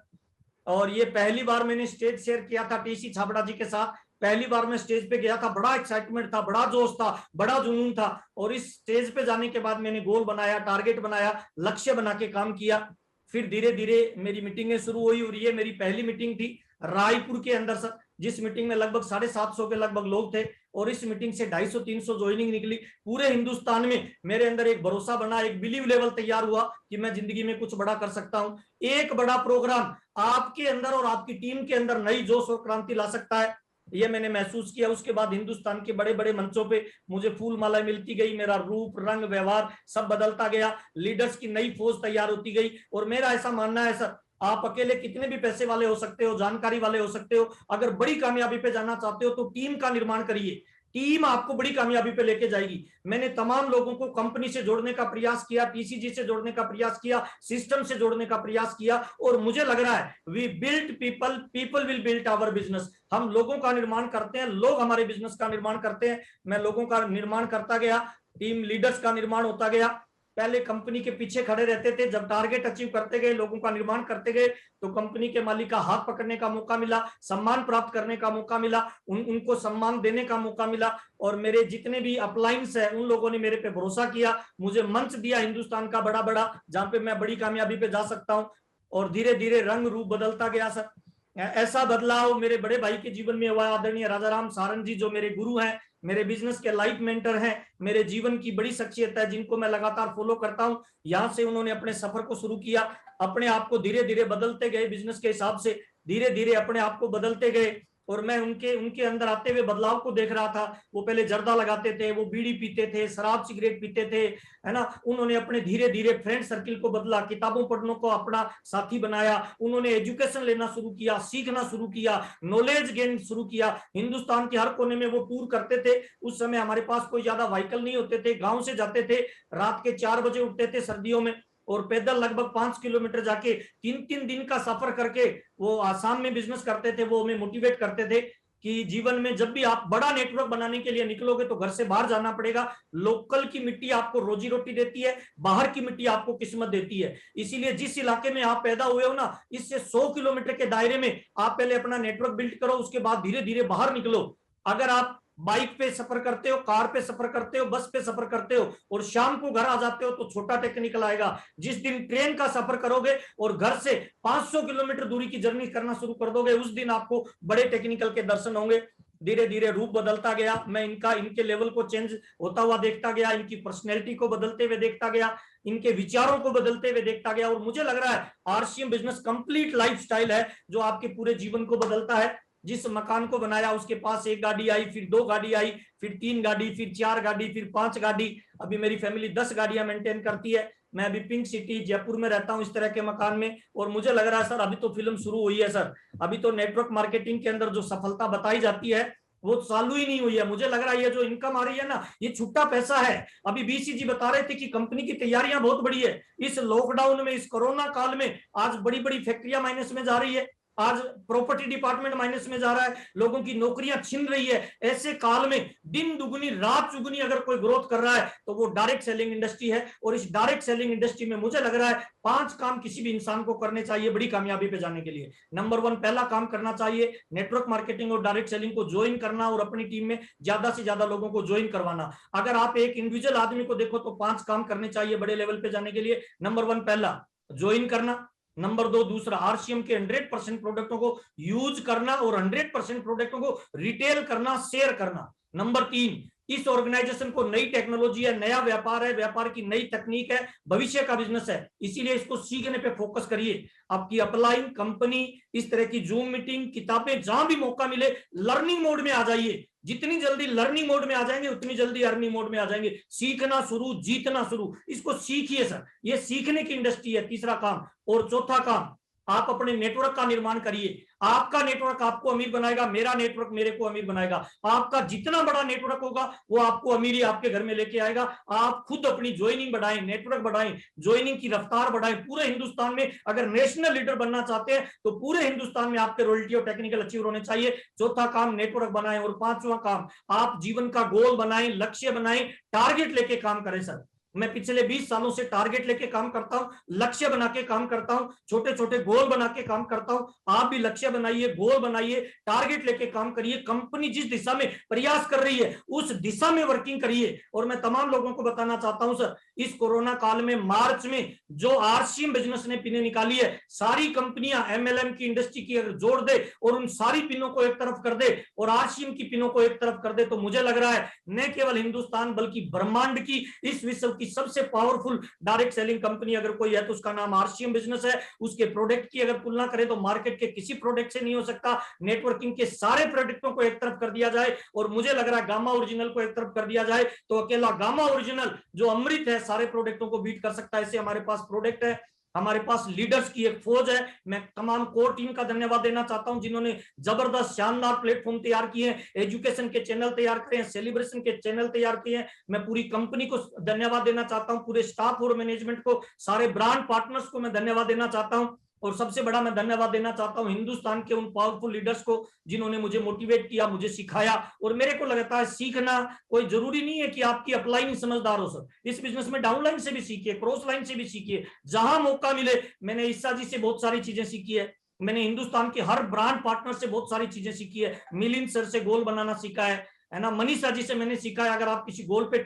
और ये पहली बार मैंने स्टेज शेयर किया था टीसी छाबड़ा जी के साथ। पहली बार मैं स्टेज पे गया था, बड़ा एक्साइटमेंट था, बड़ा जोश था, बड़ा जुनून था। और इस स्टेज पे जाने के बाद मैंने गोल बनाया, टारगेट बनाया, लक्ष्य बना के काम किया। फिर धीरे धीरे मेरी मीटिंगें शुरू हुई, और ये मेरी पहली मीटिंग थी रायपुर के अंदर सर, जिस मीटिंग में लगभग 750 के लगभग लोग थे, और इस मीटिंग से 250-300 ज्वाइनिंग निकली। पूरे हिंदुस्तान में मेरे अंदर एक भरोसा बना, एक बिलीव लेवल तैयार हुआ कि मैं जिंदगी में कुछ बड़ा कर सकता हूं। एक बड़ा प्रोग्राम आपके अंदर और आपकी टीम के अंदर नई जोश और क्रांति ला सकता है, ये मैंने महसूस किया। उसके बाद हिंदुस्तान के बड़े बड़े मंचों पे मुझे फूल मालाएं मिलती गई, मेरा रूप रंग व्यवहार सब बदलता गया, लीडर्स की नई फौज तैयार होती गई। और मेरा ऐसा मानना है सर आप अकेले कितने भी पैसे वाले हो सकते हो, जानकारी वाले हो सकते हो, अगर बड़ी कामयाबी पे जाना चाहते हो तो टीम का निर्माण करिए, टीम आपको बड़ी कामयाबी पे लेके जाएगी। मैंने तमाम लोगों को कंपनी से जोड़ने का प्रयास किया, टीसीजी से जोड़ने का प्रयास किया, सिस्टम से जोड़ने का प्रयास किया, और मुझे लग रहा है we built people, people will built our business. हम लोगों का निर्माण करते हैं, लोग हमारे बिजनेस का निर्माण करते हैं। मैं लोगों का निर्माण करता गया, टीम लीडर्स का निर्माण होता गया। पहले कंपनी के पीछे खड़े रहते थे, जब टारगेट अचीव करते गए, लोगों का निर्माण करते गए, तो कंपनी के मालिक का हाथ पकड़ने का मौका मिला, सम्मान प्राप्त करने का मौका मिला, उनको सम्मान देने का मौका मिला। और मेरे जितने भी अपलाइंस है, उन लोगों ने मेरे पे भरोसा किया, मुझे मंच दिया हिंदुस्तान का बड़ा बड़ा, जहां पे मैं बड़ी कामयाबी पे जा सकता हूं। और धीरे धीरे रंग रूप बदलता गया सर। ऐसा बदलाव मेरे बड़े भाई के जीवन में हुआ, आदरणीय राजाराम सारंग जी, जो मेरे गुरु हैं, मेरे बिजनेस के लाइफ मेंटर हैं, मेरे जीवन की बड़ी शख्सियत है, जिनको मैं लगातार फॉलो करता हूं। यहां से उन्होंने अपने सफर को शुरू किया, अपने आप को धीरे धीरे बदलते गए, बिजनेस के हिसाब से धीरे धीरे अपने आप को बदलते गए। और मैं उनके अंदर आते हुए बदलाव को देख रहा था। वो पहले जर्दा लगाते थे, वो बीड़ी पीते थे, शराब सिगरेट पीते थे, है ना। उन्होंने अपने धीरे धीरे फ्रेंड सर्किल को बदला, किताबों पढ़ने को अपना साथी बनाया, उन्होंने एजुकेशन लेना शुरू किया, सीखना शुरू किया, नॉलेज गेन शुरू किया। हिंदुस्तान के हर कोने में वो टूर करते थे। उस समय हमारे पास कोई ज्यादा व्हीकल नहीं होते थे, गांव से जाते थे, रात के 4 बजे उठते थे सर्दियों में, और पैदल लगभग 5 किलोमीटर जाके 3-3 दिन का सफर करके वो आसाम में बिजनेस करते थे। वो हमें मोटिवेट करते थे कि जीवन में जब भी आप बड़ा नेटवर्क बनाने के लिए निकलोगे तो घर से बाहर जाना पड़ेगा। लोकल की मिट्टी आपको रोजी रोटी देती है, बाहर की मिट्टी आपको किस्मत देती है। इसीलिए जिस इलाके में आप पैदा हुए हो ना, इससे 100 किलोमीटर के दायरे में आप पहले अपना नेटवर्क बिल्ड करो, उसके बाद धीरे धीरे बाहर निकलो। अगर आप बाइक पे सफर करते हो, कार पे सफर करते हो, बस पे सफर करते हो, और शाम को घर आ जाते हो, तो छोटा टेक्निकल आएगा। जिस दिन ट्रेन का सफर करोगे और घर से 500 किलोमीटर दूरी की जर्नी करना शुरू कर दोगे, उस दिन आपको बड़े टेक्निकल के दर्शन होंगे। धीरे धीरे रूप बदलता गया, मैं इनके लेवल को चेंज होता हुआ देखता गया, इनकी पर्सनैलिटी को बदलते हुए देखता गया, इनके विचारों को बदलते हुए देखता गया। और मुझे लग रहा है आरसीएम बिजनेस कंप्लीट लाइफस्टाइल है, जो आपके पूरे जीवन को बदलता है। जिस मकान को बनाया, उसके पास 1 गाड़ी आई, फिर 2 गाड़ी आई, फिर 3 गाड़ी, फिर 4 गाड़ी, फिर 5 गाड़ी। अभी मेरी फैमिली 10 गाड़ियां मेंटेन करती है। मैं अभी पिंक सिटी जयपुर में रहता हूं, इस तरह के मकान में। और मुझे लग रहा है सर, अभी तो फिल्म शुरू हुई है सर। अभी तो नेटवर्क मार्केटिंग के अंदर जो सफलता बताई जाती है वो चालू ही नहीं हुई है। मुझे लग रहा है ये जो इनकम आ रही है ना, ये छुट्टा पैसा है। अभी बीसीजी बता रहे थे कि कंपनी की तैयारियां बहुत बड़ी है। इस लॉकडाउन में, इस कोरोना काल में आज बड़ी बड़ी फैक्ट्रियां माइनस में जा रही है, आज प्रॉपर्टी डिपार्टमेंट माइनस में जा रहा है, लोगों की नौकरियां छिन रही है। ऐसे काल में दिन दुगुनी रात चुगुनी अगर कोई ग्रोथ कर रहा है तो वो डायरेक्ट सेलिंग इंडस्ट्री है। और इस डायरेक्ट सेलिंग इंडस्ट्री में मुझे लग रहा है 5 काम किसी भी इंसान को करने चाहिए बड़ी कामयाबी पे जाने के लिए। नंबर 1, पहला काम करना चाहिए नेटवर्क मार्केटिंग और डायरेक्ट सेलिंग को ज्वाइन करना, और अपनी टीम में ज्यादा से ज्यादा लोगों को ज्वाइन करवाना। अगर आप एक इंडिविजुअल आदमी को देखो तो 5 काम करने चाहिए बड़े लेवल पे जाने के लिए। नंबर 1 पहला ज्वाइन करना। नंबर 2 दूसरा आरसीएम के 100% प्रोडक्टों को यूज करना और 100% प्रोडक्टों को रिटेल करना, शेयर करना। नंबर 3 इस ऑर्गेनाइजेशन को नई टेक्नोलॉजी है, नया व्यापार है, व्यापार की नई तकनीक है, भविष्य का बिजनेस है, इसीलिए इसको सीखने पे फोकस करिए। आपकी अपलाइन कंपनी, इस तरह की जूम मीटिंग, किताबें, जहां भी मौका मिले लर्निंग मोड में आ जाइए। जितनी जल्दी लर्निंग मोड में आ जाएंगे उतनी जल्दी अर्निंग मोड में आ जाएंगे। सीखना शुरू, जीतना शुरू, इसको सीखिए सर, ये सीखने की इंडस्ट्री है। तीसरा काम। और चौथा काम, आप अपने नेटवर्क का निर्माण करिए। आपका नेटवर्क आपको अमीर बनाएगा, मेरा नेटवर्क मेरे को अमीर बनाएगा। आपका जितना बड़ा नेटवर्क होगा वो आपको अमीरी आपके घर में लेके आएगा। आप खुद अपनी ज्वाइनिंग बढ़ाएं, नेटवर्क बढ़ाएं, ज्वाइनिंग की रफ्तार बढ़ाएं। पूरे हिंदुस्तान में अगर नेशनल लीडर बनना चाहते हैं तो पूरे हिंदुस्तान में आपके रॉयल्टी और टेक्निकल अचीवर होने चाहिए। चौथा काम नेटवर्क बनाएं। और 5वां काम, आप जीवन का गोल बनाएं, लक्ष्य बनाएं, टारगेट लेके काम करें सर। मैं पिछले 20 सालों से टारगेट लेके काम करता हूं, लक्ष्य बना के काम करता हूं, छोटे छोटे गोल बना के काम करता हूं। आप भी लक्ष्य बनाइए, गोल बनाइए, टारगेट लेके काम करिए। कंपनी जिस दिशा में प्रयास कर रही है उस दिशा में वर्किंग करिए। और मैं तमाम लोगों को बताना चाहता हूं सर, इस कोरोना काल में मार्च में जो आरसीएम बिजनेस ने पिनें निकाली है, सारी कंपनियां एमएलएम की इंडस्ट्री की अगर जोड़ दे और उन सारी पिनों को एक तरफ कर दे और आरसीएम की पिनों को एक तरफ कर दे, तो मुझे लग रहा है न केवल हिंदुस्तान बल्कि ब्रह्मांड की, इस विश्व की सबसे पावरफुल डायरेक्ट सेलिंग कंपनी अगर कोई है तो उसका नाम आरसीएम बिजनेस है। उसके प्रोडक्ट की अगर तुलना करें तो मार्केट के किसी प्रोडक्ट से नहीं हो सकता। नेटवर्किंग के सारे प्रोडक्टों को एक तरफ कर दिया जाए और मुझे लग रहा है गामा ओरिजिनल को एक तरफ कर दिया जाए तो अकेला गामा ओरिजिनल जो अमृत है सारे प्रोडक्टों को बीट कर सकता है। ऐसे हमारे पास प्रोडक्ट है। हमारे पास लीडर्स की एक फौज है। मैं तमाम कोर टीम का धन्यवाद देना चाहता हूं जिन्होंने जबरदस्त शानदार प्लेटफॉर्म तैयार किए हैं, एजुकेशन के चैनल तैयार किए हैं, सेलिब्रेशन के चैनल तैयार किए हैं। मैं पूरी कंपनी को धन्यवाद देना चाहता हूं, पूरे स्टाफ और मैनेजमेंट को, सारे ब्रांड पार्टनर्स को मैं धन्यवाद देना चाहता हूं। और सबसे बड़ा मैं धन्यवाद देना चाहता हूं हिंदुस्तान के उन पावरफुल लीडर्स को जिन्होंने मुझे मोटिवेट किया, मुझे सिखाया। और मेरे को लगता है सीखना कोई जरूरी नहीं है कि आपकी अपलाइन समझदार हो सर, इस बिजनेस में डाउनलाइन से भी सीखिए, क्रॉस लाइन से भी सीखिए, जहां मौका मिले। मैंने ईसा जी से बहुत सारी चीजें सीखी है, मैंने हिंदुस्तान के हर ब्रांड पार्टनर से बहुत सारी चीजें सीखी है, मिलिंद सर से गोल बनाना सीखा है ना, मनीषा जी से मैंने सीखा है अगर आप किसी गोल पे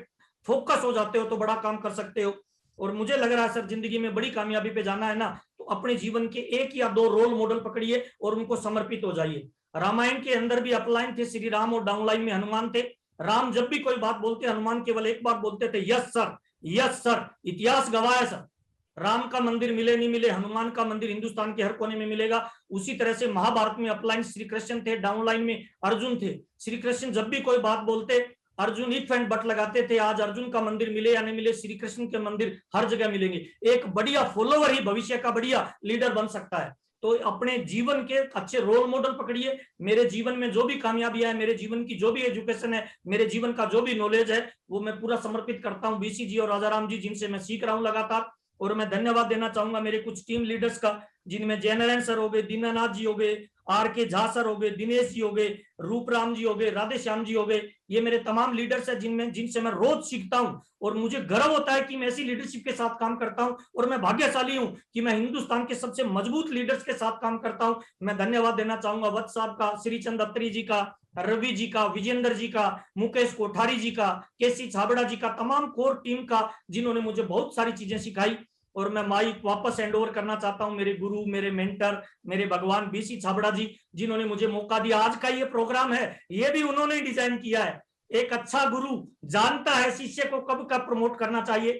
फोकस हो जाते हो तो बड़ा काम कर सकते हो। और मुझे लग रहा है सर जिंदगी में बड़ी कामयाबी पे जाना है ना, तो अपने जीवन के 1 या 2 रोल मॉडल पकड़िए और उनको समर्पित हो जाइए। रामायण के अंदर भी अपलाइन थे श्री राम और डाउनलाइन में हनुमान थे। राम जब भी कोई बात बोलते हनुमान केवल एक बात बोलते थे, यस सर, यस सर। इतिहास गवाह है सर, राम का मंदिर मिले नहीं मिले, हनुमान का मंदिर हिंदुस्तान के हर कोने में मिलेगा। उसी तरह से महाभारत में अपलाइन श्री कृष्ण थे, डाउनलाइन में अर्जुन थे। श्री कृष्ण जब भी कोई बात बोलते अर्जुन इफ एंड बट लगाते थे। आज अर्जुन का मंदिर मिले या नहीं मिले, श्री कृष्ण के मंदिर हर जगह मिलेंगे। एक बढ़िया फॉलोवर ही भविष्य का बढ़िया लीडर बन सकता है। तो अपने जीवन के अच्छे रोल मॉडल पकड़िए। मेरे जीवन में जो भी कामयाबी है, मेरे जीवन की जो भी एजुकेशन है, मेरे जीवन का जो भी नॉलेज है, वो मैं पूरा समर्पित करता हूँ बीसी जी और राजाराम जी, जिनसे मैं सीख रहा हूँ लगातार। और मैं धन्यवाद देना चाहूंगा मेरे कुछ टीम लीडर्स का, जिनमें जयनारायण सर हो गए, दीनानाथ जी हो गए, आर.के. झा सर हो गए, दिनेश जी हो गए, रूपराम जी हो गए, राधे श्याम जी हो गए। ये मेरे तमाम लीडर्स हैं जिनसे मैं रोज सीखता हूं और मुझे गर्व होता है कि मैं ऐसी लीडरशिप के साथ काम करता हूं। और मैं भाग्यशाली हूं कि मैं हिंदुस्तान के सबसे मजबूत लीडर्स के साथ काम करता हूं। मैं धन्यवाद देना चाहूंगा वत्स साहब का, श्रीचंद अत्री जी का, रवि जी का, विजेंद्र जी का, मुकेश कोठारी जी का, केसी छाबड़ा जी का, तमाम कोर टीम का जिन्होंने मुझे बहुत सारी चीजें सिखाई। और मैं माइक वापस हैंड ओवर करना चाहता हूं मेरे गुरु, मेरे मेंटर, मेरे भगवान बीसी छाबड़ा जी, जिन्होंने मुझे मौका दिया। आज का ये प्रोग्राम है, ये भी उन्होंने ही डिजाइन किया है। एक अच्छा गुरु जानता है शिष्य को कब कब प्रमोट करना चाहिए।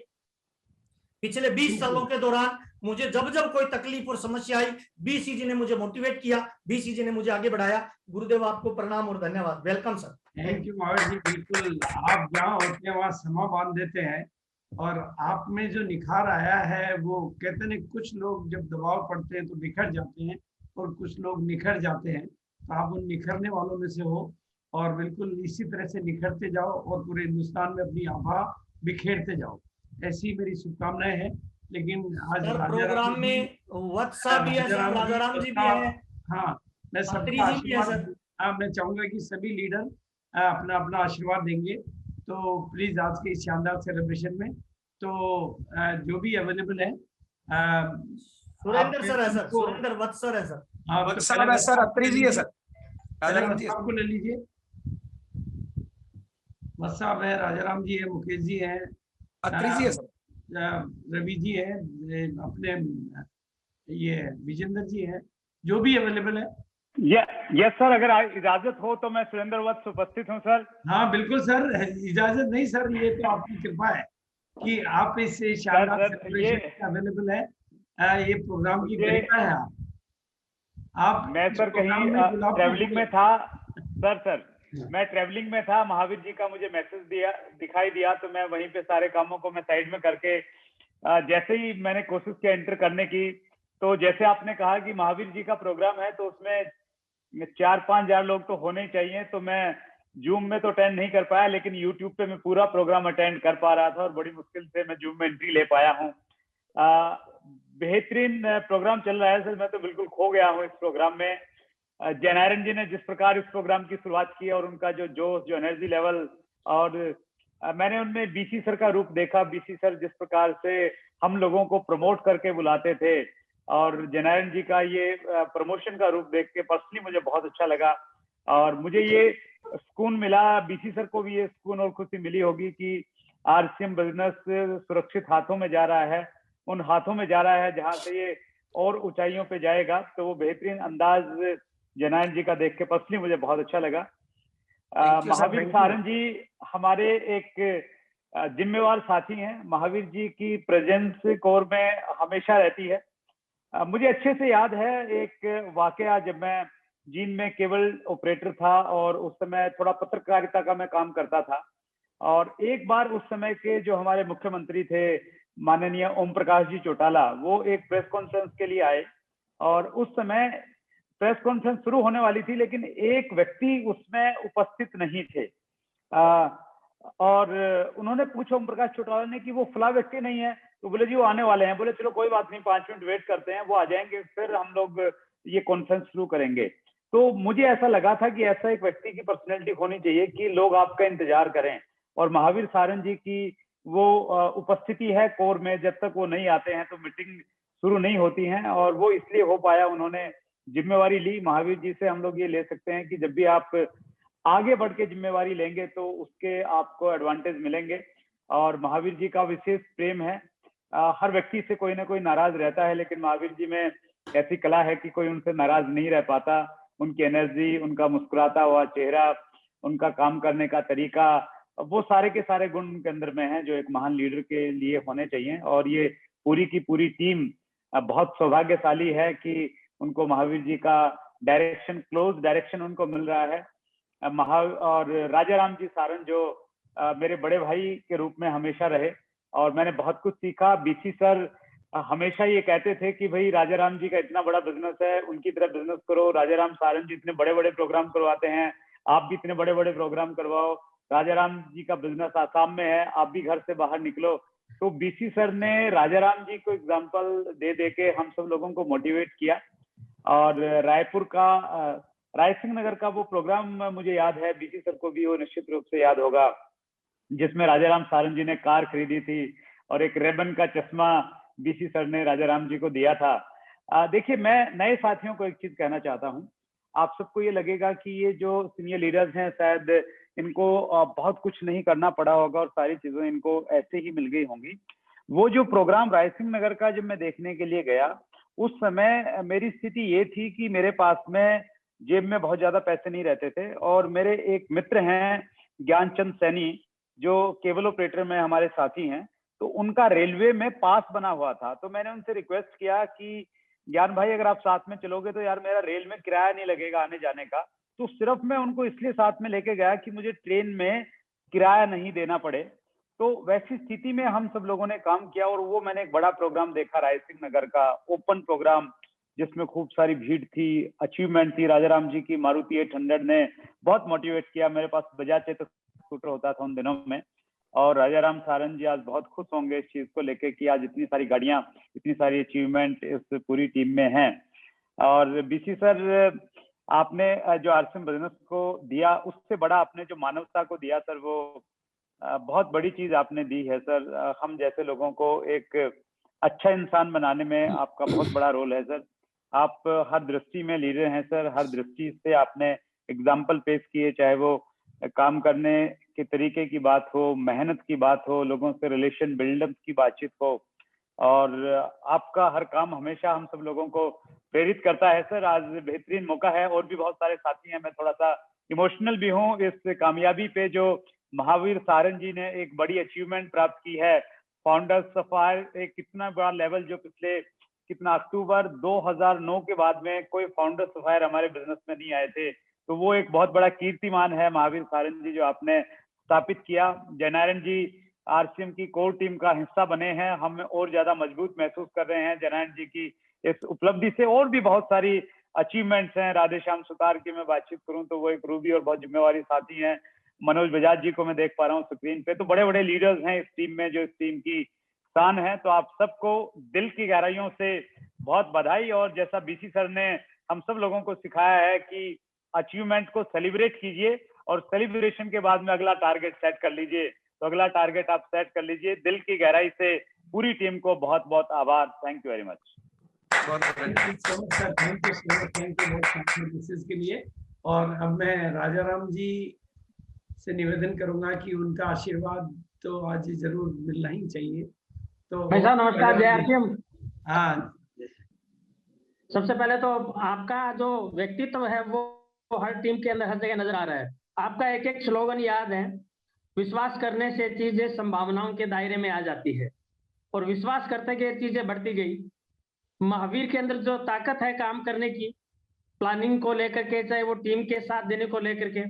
पिछले 20 सालों के दौरान मुझे जब जब कोई तकलीफ और समस्या आई, बीसी जी ने मुझे मोटिवेट किया, बीसी जी ने मुझे आगे बढ़ाया। गुरुदेव आपको प्रणाम और धन्यवाद। Welcome sir. Thank you Mahavir ji. बिल्कुल, आप जहाँ होते हैं वहाँ समा बांध देते हैं। और आप में जो निखार आया है, वो कहते हैं कुछ लोग जब दबाव पड़ते हैं तो बिखर जाते हैं और कुछ लोग निखर जाते हैं। तो आप उन निखरने वालों में से हो और बिल्कुल इसी तरह से निखरते जाओ और पूरे हिंदुस्तान में अपनी आभा बिखेरते जाओ, ऐसी मेरी शुभकामनाएं हैं। लेकिन आज प्रोग्राम में वत्सा भी है, राजाराम जी भी है, हाँ, मैं सबका आशीर्वाद, हाँ, मैं चाहूंगा कि सभी लीडर अपना अपना आशीर्वाद देंगे। तो प्लीज आज के इस शानदार सेलिब्रेशन में तो जो भी अवेलेबल है, सुरेंद्र सर है सर, सुरेंद्र वत्स सर है सर, वत्स साहब है सर, अत्री जी है सर, राजाराम जी आपको ले लीजिए। वत्स साहब है, राजाराम जी है, मुकेश जी है, अत्री जी है सर, रवि जी है, अपने ये विजेंद्र जी है, जो भी अवेलेबल है। यस सर, अगर इजाजत हो तो मैं सुरेंद्र वत्स उपस्थित हूं सर। हाँ बिल्कुल सर, इजाजत नहीं सर, ये तो आपकी कृपा है कि आप इस शानदार सेलिब्रेशन अवेलेबल है। ये प्रोग्राम की गरिमा है। आप मैं सर कहीं ट्रैवलिंग में था सर, मैं ट्रैवलिंग में था, महावीर जी का मुझे मैसेज दिखाई दिया तो मैं वहीं पे सारे कामों को मैं साइड में करके जैसे ही मैंने कोशिश किया एंटर करने की, तो जैसे आपने कहा कि महावीर जी का प्रोग्राम है तो उसमें 4-5 हजार लोग तो होने ही चाहिए। तो मैं जूम में तो अटेंड नहीं कर पाया, लेकिन यूट्यूब पे मैं पूरा प्रोग्राम अटेंड कर पा रहा था और बड़ी मुश्किल से मैं जूम में एंट्री ले पाया हूँ। बेहतरीन प्रोग्राम चल रहा है सर, मैं तो बिल्कुल खो गया हूँ इस प्रोग्राम में। जयनारायण जी ने जिस प्रकार इस प्रोग्राम की शुरुआत की और उनका जो जोश, जो एनर्जी लेवल, और मैंने उनमें बीसी सर का रूप देखा। बीसी सर जिस प्रकार से हम लोगों को प्रमोट करके बुलाते थे और जयनारायण जी का ये प्रमोशन का रूप देख के पर्सनली मुझे बहुत अच्छा लगा और मुझे ये सुकून मिला। बीसी सर को भी ये सुकून और खुशी मिली होगी कि आरसीएम बिजनेस सुरक्षित हाथों में जा रहा है, उन हाथों में जा रहा है जहां से ये और ऊंचाइयों पे जाएगा। तो वो बेहतरीन अंदाज जयनारायण जी का देख के पर्सनली मुझे बहुत अच्छा लगा। महावीर सारन जी हमारे एक जिम्मेवार साथी हैं। महावीर जी की प्रेजेंस कोर में हमेशा रहती है। मुझे अच्छे से याद है एक वाकया, जब मैं जींद में केबल ऑपरेटर था और उस समय थोड़ा पत्रकारिता का मैं काम करता था, और एक बार उस समय के जो हमारे मुख्यमंत्री थे माननीय ओम प्रकाश जी चौटाला, वो एक प्रेस कॉन्फ्रेंस के लिए आए और उस समय प्रेस कॉन्फ्रेंस शुरू होने वाली थी, लेकिन एक व्यक्ति उसमें उपस्थित नहीं थे। और उन्होंने पूछा ओम प्रकाश चौटाला ने कि वो फला व्यक्ति नहीं है, तो बोले जी वो आने वाले हैं। बोले चलो कोई बात नहीं, 5 मिनट वेट करते हैं, वो आ जाएंगे फिर हम लोग ये कॉन्फ्रेंस शुरू करेंगे। तो मुझे ऐसा लगा था कि ऐसा एक व्यक्ति की पर्सनैलिटी होनी चाहिए कि लोग आपका इंतजार करें, और महावीर सारंग जी की वो उपस्थिति है कोर में, जब तक वो नहीं आते हैं तो मीटिंग शुरू नहीं होती है, और वो इसलिए हो पाया, उन्होंने जिम्मेवारी ली। महावीर जी से हम लोग ये ले सकते हैं कि जब भी आप आगे बढ़ के जिम्मेवारी लेंगे तो उसके आपको एडवांटेज मिलेंगे, और महावीर जी का विशेष प्रेम है। हर व्यक्ति से कोई ना कोई नाराज रहता है, लेकिन महावीर जी में ऐसी कला है कि कोई उनसे नाराज नहीं रह पाता। उनकी एनर्जी, उनका मुस्कुराता हुआ चेहरा, उनका काम करने का तरीका, वो सारे के सारे गुण उनके अंदर में हैं जो एक महान लीडर के लिए होने चाहिए। और ये पूरी की पूरी टीम बहुत सौभाग्यशाली है कि उनको महावीर जी का डायरेक्शन, क्लोज डायरेक्शन उनको मिल रहा है। और राजा राम जी सारंग जो मेरे बड़े भाई के रूप में हमेशा रहे, और मैंने बहुत कुछ सीखा। बीसी सर हमेशा ये कहते थे कि भाई राजा राम जी का इतना बड़ा बिजनेस है, उनकी तरह बिजनेस करो। राजा राम सारंग जी इतने बड़े बड़े प्रोग्राम करवाते हैं, आप भी इतने बड़े बड़े प्रोग्राम करवाओ। राजा राम जी का बिजनेस आसाम में है, आप भी घर से बाहर निकलो। तो बीसी सर ने राजा राम जी को एग्जाम्पल दे दे के हम सब लोगों को मोटिवेट किया। और रायपुर का राय सिंह नगर का वो प्रोग्राम मुझे याद है, बीसी सर को भी वो निश्चित रूप से याद होगा, जिसमें राजा राम सारंग जी ने कार खरीदी थी और एक रेबन का चश्मा बीसी सर ने राजा राम जी को दिया था। देखिए, मैं नए साथियों को एक चीज कहना चाहता हूँ। आप सबको ये लगेगा कि ये जो सीनियर लीडर्स हैं शायद इनको बहुत कुछ नहीं करना पड़ा होगा और सारी चीजें इनको ऐसे ही मिल गई होंगी। वो जो प्रोग्राम राय सिंह नगर का जब मैं देखने के लिए गया, उस समय मेरी स्थिति ये थी कि मेरे पास में जेब में बहुत ज्यादा पैसे नहीं रहते थे, और मेरे एक मित्र हैं ज्ञानचंद सैनी, जो केबल ऑपरेटर में हमारे साथी हैं, तो उनका रेलवे में पास बना हुआ था। तो मैंने उनसे रिक्वेस्ट किया कि ज्ञान भाई अगर आप साथ में चलोगे तो यार मेरा रेल में किराया नहीं लगेगा आने जाने का। तो सिर्फ मैं उनको इसलिए साथ में लेके गया कि मुझे ट्रेन में किराया नहीं देना पड़े। तो वैसी स्थिति में हम सब लोगों ने काम किया, और वो मैंने एक बड़ा प्रोग्राम देखा राय सिंह नगर का, ओपन प्रोग्राम, जिसमें खूब सारी भीड़ थी, अचीवमेंट थी। राजा राम जी की मारुति 800 ने बहुत मोटिवेट किया। मेरे पास बजाज चेतक स्कूटर होता था उन दिनों में, और राजा राम सारंग जी आज बहुत खुश होंगे इस चीज को लेके कि आज इतनी सारी गाड़ियां, इतनी सारी अचीवमेंट इस पूरी टीम में हैं। और बीसी सर, आपने जो आरसीएम बिजनेस को दिया, उससे बड़ा आपने जो मानवता को दिया सर, वो बहुत बड़ी चीज आपने दी है सर। हम जैसे लोगों को एक अच्छा इंसान बनाने में आपका बहुत बड़ा रोल है सर। आप हर दृष्टि में लीडर हैं सर, हर दृष्टि से आपने एग्जाम्पल पेश किए, चाहे वो काम करने के तरीके की बात हो, मेहनत की बात हो, लोगों से रिलेशन बिल्डअप की बातचीत हो, और आपका हर काम हमेशा हम सब लोगों को प्रेरित करता है सर। आज बेहतरीन मौका है, और भी बहुत सारे साथी हैं, मैं थोड़ा सा इमोशनल भी हूँ इस कामयाबी पे जो महावीर सारंग जी ने एक बड़ी अचीवमेंट प्राप्त की है। फाउंडर सफायर एक कितना बड़ा लेवल, जो पिछले कितना अक्टूबर 2009 के बाद में कोई फाउंडर सफायर हमारे बिजनेस में नहीं आए थे, तो वो एक बहुत बड़ा कीर्तिमान है महावीर सारंग जी जो आपने स्थापित किया। जयनारायण जी आरसीएम की कोर टीम का हिस्सा बने हैं, हम और ज्यादा मजबूत महसूस कर रहे हैं जयनारायण जी की इस उपलब्धि से। और भी बहुत सारी अचीवमेंट्स हैं। राधेश्याम सुतार की मैं बातचीत करूं तो वो एक रूबी और बहुत जिम्मेवारी साथी हैं। मनोज बजाज जी को मैं देख पा रहा हूँ स्क्रीन पे, तो बड़े बड़े लीडर्स हैं इस टीम में जो इस टीम की शान है। तो आप सबको दिल की गहराइयों से बहुत बधाई। और जैसा बीसी सर ने हम सब लोगों को सिखाया है कि अचीवमेंट को सेलिब्रेट कीजिए, और सेलिब्रेशन के बाद में अगला टारगेट सेट कर लीजिए। तो अगला टारगेट आप सेट कर लीजिए। दिल की गहराई से पूरी टीम को बहुत बहुत आभार। Thank you very much. Thank you के लिए। और अब मैं राजा राम जी से निवेदन करूंगा कि उनका आशीर्वाद तो आज जरूर मिलना ही चाहिए। तो भाई साहब नमस्कार, जय आरसीएम। हाँ, सबसे पहले तो आपका जो व्यक्तित्व है वो हर टीम के अंदर हर जगह नजर आ रहा है। आपका एक एक स्लोगन याद है, विश्वास करने से चीजें संभावनाओं के दायरे में आ जाती है, और विश्वास करते गए चीजें बढ़ती गई। महावीर के अंदर जो ताकत है काम करने की, प्लानिंग को लेकर के, चाहे वो टीम के साथ देने को लेकर के,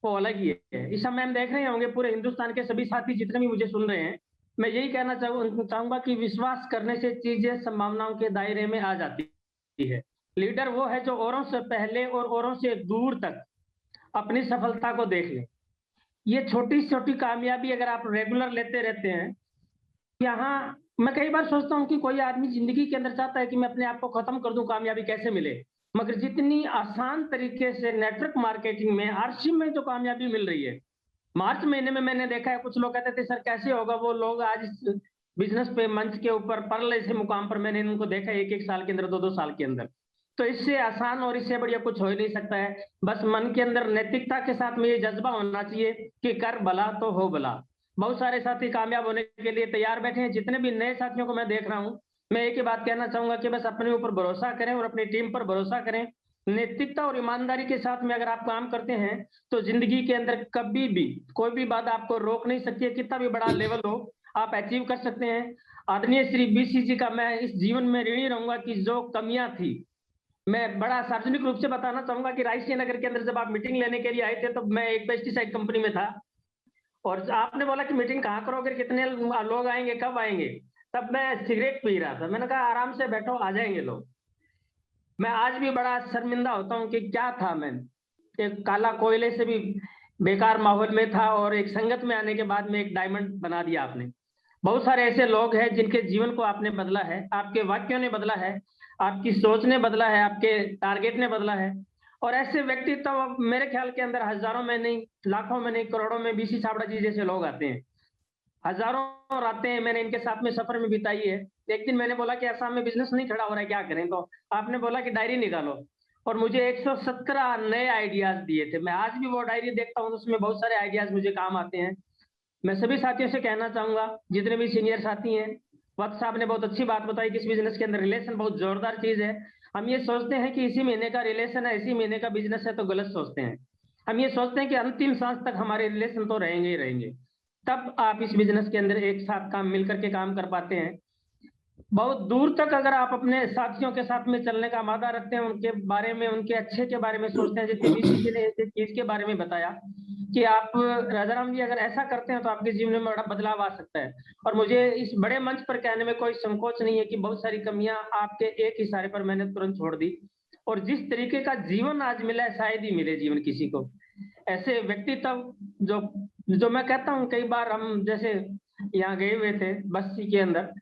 वो अलग ही है। इस समय हम देख रहे होंगे पूरे हिंदुस्तान के सभी साथी जितने भी मुझे सुन रहे हैं, मैं यही कहना चाहूंगा कि विश्वास करने से चीजें संभावनाओं के दायरे में आ जाती है। लीडर वो है जो औरों से पहले और औरों से दूर तक अपनी सफलता को देख ले। ये छोटी छोटी कामयाबी अगर आप रेगुलर लेते रहते हैं, यहाँ मैं कई बार सोचता हूँ कि कोई आदमी जिंदगी के अंदर चाहता है कि मैं अपने आप को खत्म कर दूं, कामयाबी कैसे मिले, मगर जितनी आसान तरीके से नेटवर्क मार्केटिंग में आरसी में जो कामयाबी मिल रही है, मार्च महीने में मैंने देखा है कुछ लोग कहते थे सर कैसे होगा, वो लोग आज बिजनेस पे मंच के ऊपर परले ऐसे मुकाम पर मैंने इनको देखा 1-1 साल के अंदर, 2-2 साल के अंदर। तो इससे आसान और इससे बढ़िया कुछ हो ही नहीं सकता है। बस मन के अंदर नैतिकता के साथ में ये जज्बा होना चाहिए कि कर भला तो हो भला। बहुत सारे साथी कामयाब होने के लिए तैयार बैठे हैं। जितने भी नए साथियों को मैं देख रहा हूँ, मैं एक ही बात कहना चाहूंगा कि बस अपने ऊपर भरोसा करें और अपनी टीम पर भरोसा करें। नैतिकता और ईमानदारी के साथ में अगर आप काम करते हैं तो जिंदगी के अंदर कभी भी कोई भी बात आपको रोक नहीं सकती है। कितना भी बड़ा लेवल हो आप अचीव कर सकते हैं। आदरणीय श्री बीसी जी का मैं इस जीवन में ऋणी रहूंगा कि जो कमियां थी, मैं बड़ा सार्वजनिक रूप से बताना चाहूंगा कि रायसी नगर के अंदर जब आप मीटिंग लेने के लिए आए थे तो मैं एक पेस्टिसाइड कंपनी में था और आपने बोला कि मीटिंग कहाँ करोगे, कितने लोग आएंगे, कब आएंगे, तब मैं सिगरेट पी रहा था। मैंने कहा आराम से बैठो, आ जाएंगे लोग। मैं आज भी बड़ा शर्मिंदा होता हूँ कि क्या था, मैं एक काला कोयले से भी बेकार माहौल में था और एक संगत में आने के बाद में एक डायमंड बना दिया आपने। बहुत सारे ऐसे लोग हैं जिनके जीवन को आपने बदला है, आपके वाक्यों ने बदला है, आपकी सोच ने बदला है, आपके टारगेट ने बदला है। और ऐसे व्यक्ति तो मेरे ख्याल के अंदर हजारों में नहीं, लाखों में नहीं, करोड़ों में बीसी छाबड़ा जी जैसे लोग आते हैं, हजारों आते हैं। मैंने इनके साथ में सफर में बिताई है। एक दिन मैंने बोला कि असम में बिजनेस नहीं खड़ा हो रहा है, क्या करें, तो आपने बोला कि डायरी निकालो और मुझे 117 नए आइडियाज दिए थे। मैं आज भी वो डायरी देखता हूँ, उसमें बहुत सारे आइडियाज मुझे काम आते हैं। मैं सभी साथियों से कहना चाहूंगा, जितने भी सीनियर साथी हैं, वक्त साहब ने बहुत अच्छी बात बताई कि इस बिजनेस के अंदर रिलेशन बहुत जोरदार चीज है। हम ये सोचते हैं कि इसी महीने का रिलेशन है, इसी महीने का बिजनेस है, तो गलत सोचते हैं। हम ये सोचते हैं कि अंतिम सांस तक हमारे रिलेशन तो रहेंगे ही रहेंगे, तब आप इस बिजनेस के अंदर एक साथ काम मिलकर के काम कर पाते हैं। बहुत दूर तक अगर आप अपने साथियों के साथ में चलने का वादा रखते हैं, उनके बारे में, उनके अच्छे के बारे में सोचते हैं, जैसे बीसी जी ने इस चीज के बारे में बताया कि आप राजाराम जी अगर ऐसा करते हैं तो आपके जीवन में बड़ा बदलाव आ सकता है। और मुझे इस बड़े मंच पर कहने में कोई संकोच नहीं है कि बहुत सारी कमियां आपके एक इशारे पर मैंने तुरंत छोड़ दी, और जिस तरीके का जीवन आज मिला है शायद ही मिले जीवन किसी को। ऐसे व्यक्तित्व जो मैं कहता हूँ, कई बार हम जैसे यहाँ गए हुए थे बस्ती के अंदर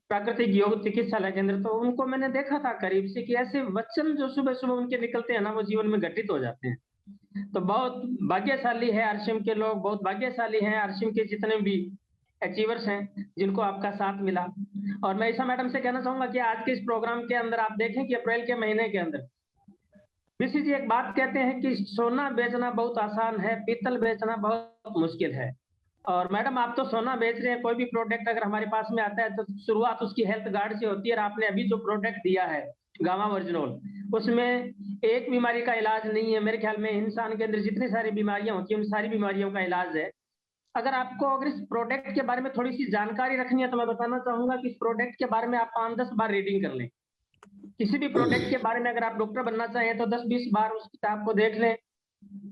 प्राकृतिक योग चिकित्सालय के अंदर, तो उनको मैंने देखा था करीब से कि ऐसे वचन जो सुबह सुबह उनके निकलते हैं ना, वो जीवन में घटित हो जाते हैं। तो बहुत भाग्यशाली है आरसीएम के लोग, बहुत भाग्यशाली हैं आरसीएम के जितने भी अचीवर्स हैं जिनको आपका साथ मिला। और मैं ईसा मैडम से कहना चाहूंगा कि आज के इस प्रोग्राम के अंदर आप देखें कि अप्रैल के महीने के अंदर बीसी जी एक बात कहते हैं कि सोना बेचना बहुत आसान है, पीतल बेचना बहुत मुश्किल है। और मैडम आप तो सोना बेच रहे हैं, कोई भी प्रोडक्ट अगर हमारे पास में आता है तो शुरुआत उसकी हेल्थ गार्ड से होती है। और आपने अभी जो प्रोडक्ट दिया है गामा वर्जिनोल, उसमें एक बीमारी का इलाज नहीं है। मेरे ख्याल में इंसान के अंदर जितनी सारी बीमारियां होती हैं उन सारी बीमारियों का इलाज है। अगर आपको अगर इस प्रोडक्ट के बारे में थोड़ी सी जानकारी रखनी है तो मैं बताना चाहूंगा कि इस प्रोडक्ट के बारे में आप 5-10 बार रीडिंग कर लें। किसी भी प्रोडक्ट के बारे में अगर आप डॉक्टर बनना चाहें तो 10-20 बार उस किताब को देख लें,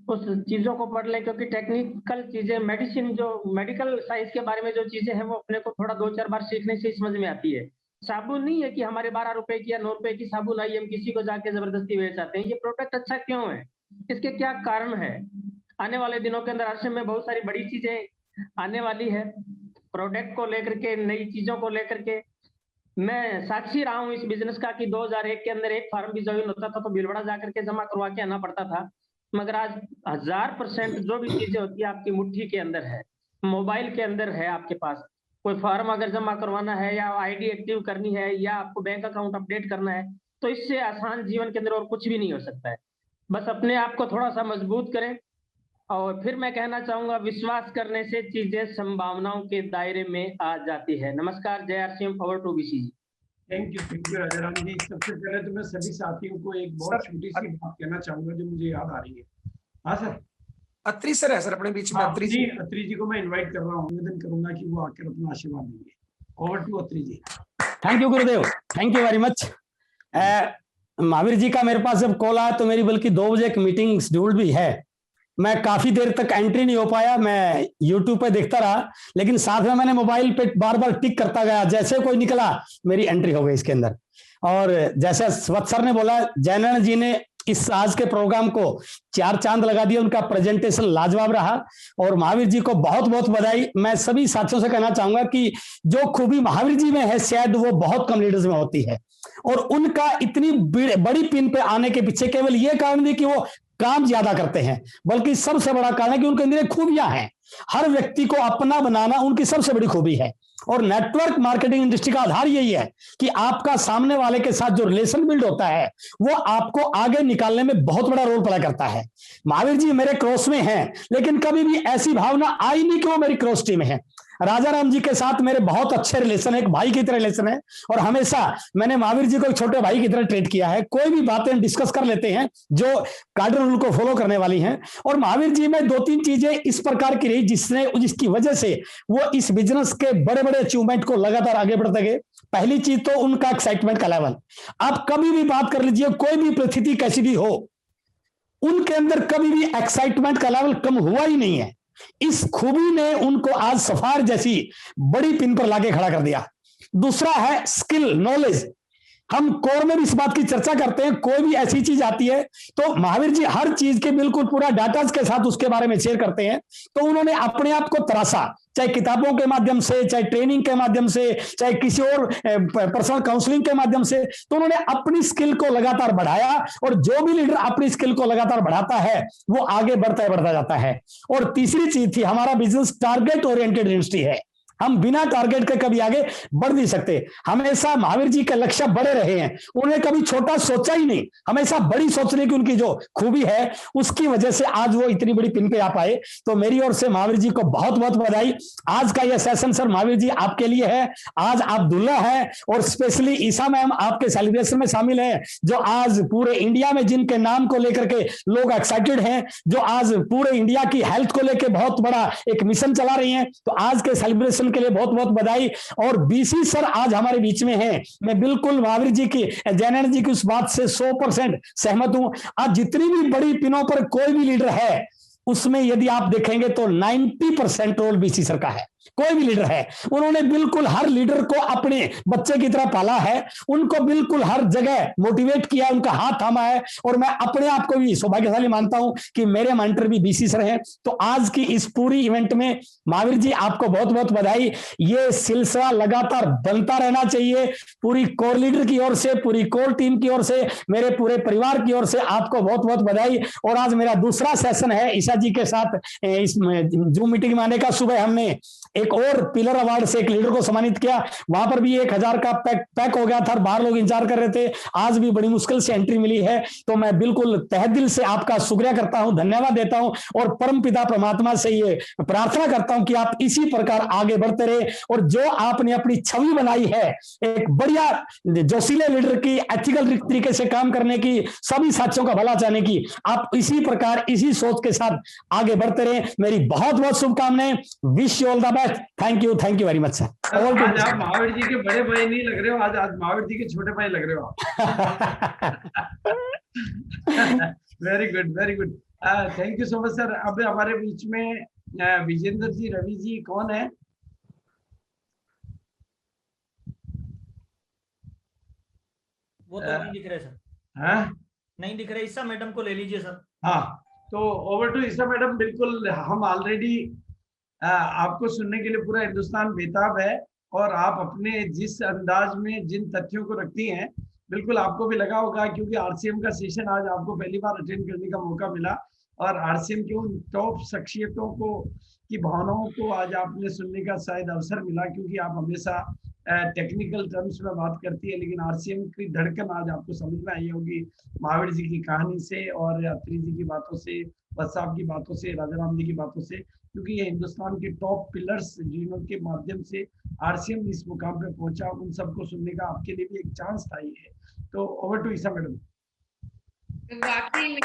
उस चीजों को पढ़ लें, क्योंकि टेक्निकल चीजें, मेडिसिन जो मेडिकल साइंस के बारे में जो चीजें हैं वो अपने को थोड़ा 2-4 बार सीखने से समझ में आती है। साबुन नहीं है कि हमारे 12 रुपए की या 9 रुपए की साबुन आई, हम किसी को जाके जबरदस्ती बेच आते हैं। ये प्रोडक्ट अच्छा क्यों है, इसके क्या कारण है। आने वाले दिनों के अंदर आश्रम में बहुत सारी बड़ी चीजें आने वाली है, प्रोडक्ट को लेकर के, नई चीजों को लेकर के। मैं साक्षी रहा हूँ इस बिजनेस का कि 2001 के अंदर एक फार्म भी ज्वाइन होता था तो भीलवाड़ा जाकर के जमा करवा के आना पड़ता था, मगर आज 1000% जो भी चीजें होती है आपकी मुट्ठी के अंदर है, मोबाइल के अंदर है आपके पास। कोई फॉर्म अगर जमा करवाना है या आईडी एक्टिव करनी है या आपको बैंक अकाउंट अपडेट करना है, तो इससे आसान जीवन के अंदर और कुछ भी नहीं हो सकता है। बस अपने आप को थोड़ा सा मजबूत करें। और फिर मैं कहना चाहूंगा, विश्वास करने से चीजें संभावनाओं के दायरे में आ जाती है। नमस्कार, जय RCM, power to BC ji. Thank you Rajaram ji. सबसे पहले तो मैं सभी साथियों को एक बहुत छोटी सी बात कहना चाहूंगा जो मुझे याद आ रही है। हाँ सर, अत्री सर है सर अपने बीच में। अत्री जी को मैं इनवाइट कर रहा हूँ, निवेदन करूंगा कि वो आकर अपना आशीर्वाद देंगे। Over to Atri ji. Thank you Gurudev, thank you very much. Mahavir ji का मेरे पास जब कॉल आया तो मेरी बल्कि 2 बजे एक मीटिंग शेड्यूल भी है, मैं काफी देर तक एंट्री नहीं हो पाया, मैं यूट्यूब पे देखता रहा, लेकिन साथ में मैंने मोबाइल पे बार बार टिक करता गया, जैसे कोई निकला मेरी एंट्री हो गई इसके अंदर। और जैसे वत्सर ने बोला, जयनारायण जी ने इस आज के प्रोग्राम को 4 चांद लगा दिया, उनका प्रेजेंटेशन लाजवाब रहा और महावीर जी को बहुत बहुत बधाई। मैं सभी साथियों से कहना चाहूंगा कि जो खूबी महावीर जी में है शायद वो बहुत कम लीडर्स में होती है, और उनका इतनी बड़ी पिन पे आने के पीछे केवल ये कारण नहीं कि वो काम ज्यादा करते हैं, बल्कि सबसे बड़ा कारण है कि उनके अंदर खूबियां हैं। हर व्यक्ति को अपना बनाना उनकी सबसे बड़ी खूबी है। और नेटवर्क मार्केटिंग इंडस्ट्री का आधार यही है कि आपका सामने वाले के साथ जो रिलेशन बिल्ड होता है वो आपको आगे निकालने में बहुत बड़ा रोल प्ले करता है। महावीर जी मेरे क्रॉस में हैं, लेकिन कभी भी ऐसी भावना आई नहीं कि वो मेरी क्रॉस टीम है। राजा राम जी के साथ मेरे बहुत अच्छे रिलेशन है, एक भाई की तरह रिलेशन है, और हमेशा मैंने महावीर जी को एक छोटे भाई की तरह ट्रीट किया है। कोई भी बातें डिस्कस कर लेते हैं जो कार्डन रूल को फॉलो करने वाली हैं। और महावीर जी में 2-3 चीजें इस प्रकार की रही जिसकी वजह से वो इस बिजनेस के बड़े बड़े अचीवमेंट को लगातार आगे बढ़ते गए। पहली चीज तो उनका एक्साइटमेंट का लेवल। आप कभी भी बात कर लीजिए, कोई भी परिस्थिति कैसी भी हो, उनके अंदर कभी भी एक्साइटमेंट का लेवल कम हुआ ही नहीं है। इस खूबी ने उनको आज सफार जैसी बड़ी पिन पर लाके खड़ा कर दिया। दूसरा है स्किल, नॉलेज। हम कोर में भी इस बात की चर्चा करते हैं, कोई भी ऐसी चीज आती है तो महावीर जी हर चीज के बिल्कुल पूरा डाटा के साथ उसके बारे में शेयर करते हैं। तो उन्होंने अपने आप को तराशा, चाहे किताबों के माध्यम से, चाहे ट्रेनिंग के माध्यम से, चाहे किसी और पर्सनल काउंसलिंग के माध्यम से, तो उन्होंने अपनी स्किल को लगातार बढ़ाया। और जो भी लीडर अपनी स्किल को लगातार बढ़ाता है वो आगे बढ़ता जाता है। और तीसरी चीज थी, हमारा बिजनेस टारगेट ओरिएंटेड इंडस्ट्री है। हम बिना टारगेट के कभी आगे बढ़ नहीं सकते। हमेशा महावीर जी के लक्ष्य बड़े रहे हैं, उन्हें कभी छोटा सोचा ही नहीं, हमेशा बड़ी सोचने की उनकी जो खूबी है उसकी वजह से आज वो इतनी बड़ी पिन पे आ पाए। तो मेरी ओर से महावीर जी को बहुत बहुत बधाई। आज का यह सेशन सर महावीर जी आपके लिए है। आज आप दुल्हा है और स्पेशली ईसा मैम आपके सेलिब्रेशन में शामिल है, जो आज पूरे इंडिया में जिनके नाम को लेकर के लोग एक्साइटेड हैं, जो आज पूरे इंडिया की हेल्थ को लेकर बहुत बड़ा एक मिशन चला रही हैं। तो आज के सेलिब्रेशन के लिए बहुत बहुत बधाई। और बीसी सर आज हमारे बीच में हैं। मैं बिल्कुल महावीर जी की, जयनारायण जी की उस बात से 100% सहमत हूं। आज जितनी भी बड़ी पिनों पर कोई भी लीडर है उसमें यदि आप देखेंगे तो 90% रोल बीसी सर का है। कोई भी लीडर है, उन्होंने बिल्कुल हर लीडर को अपने बच्चे की तरह पाला है, उनको बिल्कुल हर जगह मोटिवेट किया, उनका हाथ थामा है। और मैं अपने आप को भी सौभाग्यशाली मानता हूं कि मेरे मेंटर भी बीसी सर हैं। तो आज की इस पूरी इवेंट में महावीर जी आपको बहुत बहुत बधाई। ये सिलसिला लगातार बनता रहना चाहिए। पूरी कोर लीडर की ओर से, पूरी कोर टीम की ओर से, मेरे पूरे परिवार की ओर से आपको बहुत बहुत बधाई। और आज मेरा दूसरा सेशन है ईसा जी के साथ इस जूम मीटिंग में आने का। सुबह हमने एक और पिलर अवार्ड से एक लीडर को सम्मानित किया, वहां पर भी 1000 का पैक हो गया था, बाहर लोग इंतजार कर रहे थे। आज भी बड़ी मुश्किल से एंट्री मिली है। तो मैं बिल्कुल तहे दिल से आपका शुक्रिया करता हूं, धन्यवाद देता हूं और परम पिता परमात्मा से ये प्रार्थना करता हूं कि आप इसी प्रकार आगे बढ़ते रहे और जो आपने अपनी छवि बनाई है एक बढ़िया जोशीले लीडर की, एथिकल तरीके से काम करने की, सभी साथियों का भला चाहने की, आप इसी प्रकार इसी सोच के साथ आगे बढ़ते रहे। मेरी बहुत बहुत शुभकामनाएं। Wish you all the best. Thank you very much sir. आज आप महावीर जी के बड़े भाई नहीं लग रहे हो, आज महावीर जी के छोटे भाई लग रहे हो very good, very good. Thank you so much sir. अब हमारे बीच में विजेंद्र जी, रवि जी कौन है? वो तो नहीं दिख रहे सर। हाँ, नहीं दिख रहे। ईसा मैडम को ले लीजिए सर। हाँ, तो ओवर टू ईसा मैडम। बिल्कुल, हम ऑलरेडी आपको सुनने के लिए पूरा हिंदुस्तान बेताब है और आप अपने जिस अंदाज में जिन तथ्यों को रखती हैं, बिल्कुल आपको भी लगा होगा, क्योंकि आरसीएम का सेशन आज आपको पहली बार अटेंड करने का मौका मिला और आरसीएम के उन टॉप शख्सियतों को की भावनाओं को आज आपने सुनने का शायद अवसर मिला, क्योंकि आप हमेशा टेक्निकल टर्म्स में बात करती है, लेकिन आरसीएम की धड़कन आज आपको समझ में आई होगी महावीर जी की कहानी से और अत्री जी की बातों से, वत्साब की बातों से, राजाराम जी की बातों से, क्योंकि ये हिंदुस्तान के टॉप पिलर्स जिनके माध्यम से आरसीएम इस मुकाम पे पहुंचा, उन सबको सुनने का आपके लिए भी एक चांस था ये। तो ओवर टू ईसा मैडम। वाकई में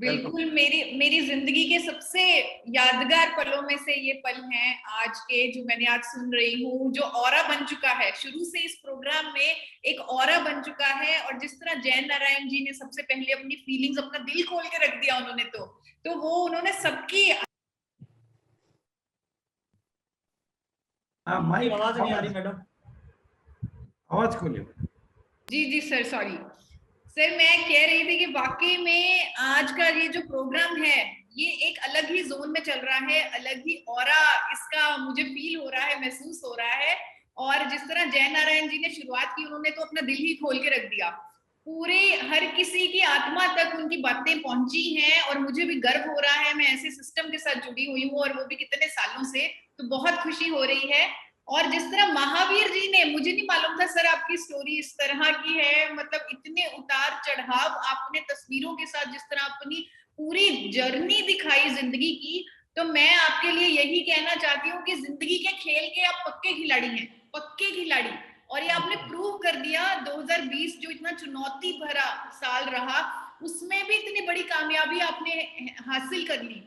बिल्कुल मेरी जिंदगी के सबसे यादगार पलों में से ये पल हैं आज के, जो मैंने आज सुन रही हूँ, जो ऑरा बन चुका है शुरू से इस प्रोग्राम में, एक ऑरा बन चुका है। और जिस तरह जय नारायण जी ने सबसे पहले अपनी फीलिंग्स, अपना दिल खोल के रख दिया उन्होंने, तो वो उन्होंने सबकी आवाज नहीं आ रही मैडम, आवाज खोलिए। जी सर, सॉरी सर, मैं कह रही थी कि वाकई में आज का ये जो प्रोग्राम है ये एक अलग ही जोन में चल रहा है, अलग ही ऑरा इसका मुझे फील हो रहा है, महसूस हो रहा है। और जिस तरह जय नारायण जी ने शुरुआत की, उन्होंने तो अपना दिल ही खोल के रख दिया, पूरे हर किसी की आत्मा तक उनकी बातें पहुंची हैं। और मुझे भी गर्व हो रहा है, मैं ऐसे सिस्टम के साथ जुड़ी हुई हूँ और वो भी कितने सालों से, तो बहुत खुशी हो रही है। और जिस तरह महावीर जी ने, मुझे नहीं मालूम था सर आपकी स्टोरी इस तरह की है, मतलब इतने उतार चढ़ाव आपने तस्वीरों के साथ जिस तरह अपनी पूरी जर्नी दिखाई जिंदगी की, तो मैं आपके लिए यही कहना चाहती हूँ कि जिंदगी के खेल के आप पक्के खिलाड़ी हैं, पक्के खिलाड़ी। और ये आपने प्रूव कर दिया। 2020 जो इतना चुनौती भरा साल रहा, उसमें भी इतनी बड़ी कामयाबी आपने हासिल कर ली।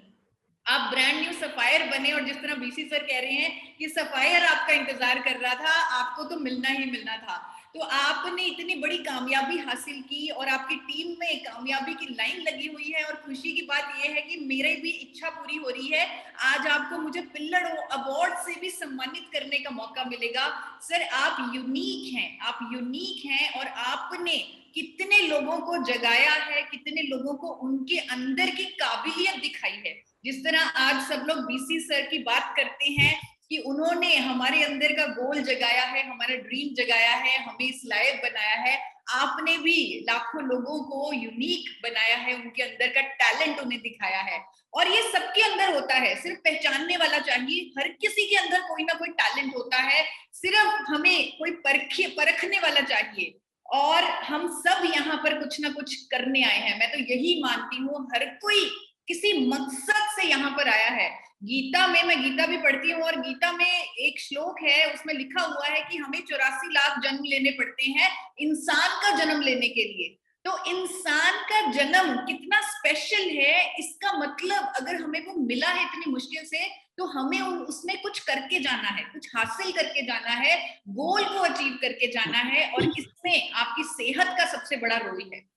आप ब्रांड न्यू सफायर बने, और जिस तरह बीसी सर कह रहे हैं कि सफायर आपका इंतजार कर रहा था, आपको तो मिलना ही मिलना था। तो आपने इतनी बड़ी कामयाबी हासिल की और आपकी टीम में कामयाबी की लाइन लगी हुई है। और खुशी की बात यह है कि मेरी भी इच्छा पूरी हो रही है, आज आपको मुझे पिल्लर अवार्ड से भी सम्मानित करने का मौका मिलेगा। सर आप यूनिक हैं, आप यूनिक हैं, और आपने कितने लोगों को जगाया है, कितने लोगों को उनके अंदर की काबिलियत दिखाई है। जिस तरह आज सब लोग बीसी सर की बात करते हैं कि उन्होंने हमारे अंदर का गोल जगाया है, हमारा ड्रीम जगाया है, हमें इस लायक बनाया है। आपने भी लाखों लोगों को यूनिक बनाया है, उनके अंदर का टैलेंट उन्हें दिखाया है। और ये सबके अंदर होता है, सिर्फ पहचानने वाला चाहिए। हर किसी के अंदर कोई ना कोई टैलेंट होता है, सिर्फ हमें कोई परखने वाला चाहिए। और हम सब यहाँ पर कुछ ना कुछ करने आए हैं, मैं तो यही मानती हूँ। हर कोई किसी मकसद से यहाँ पर आया है। गीता में, मैं गीता भी पढ़ती हूँ, और गीता में एक श्लोक है, उसमें लिखा हुआ है कि हमें 84 लाख जन्म लेने पड़ते हैं इंसान का जन्म लेने के लिए। तो इंसान का जन्म कितना स्पेशल है, इसका मतलब अगर हमें वो मिला है इतनी मुश्किल से, तो हमें उसमें कुछ करके जाना है, कुछ हासिल करके जाना है, गोल को अचीव करके जाना है। और इसमें आपकी सेहत का सबसे बड़ा रोल है।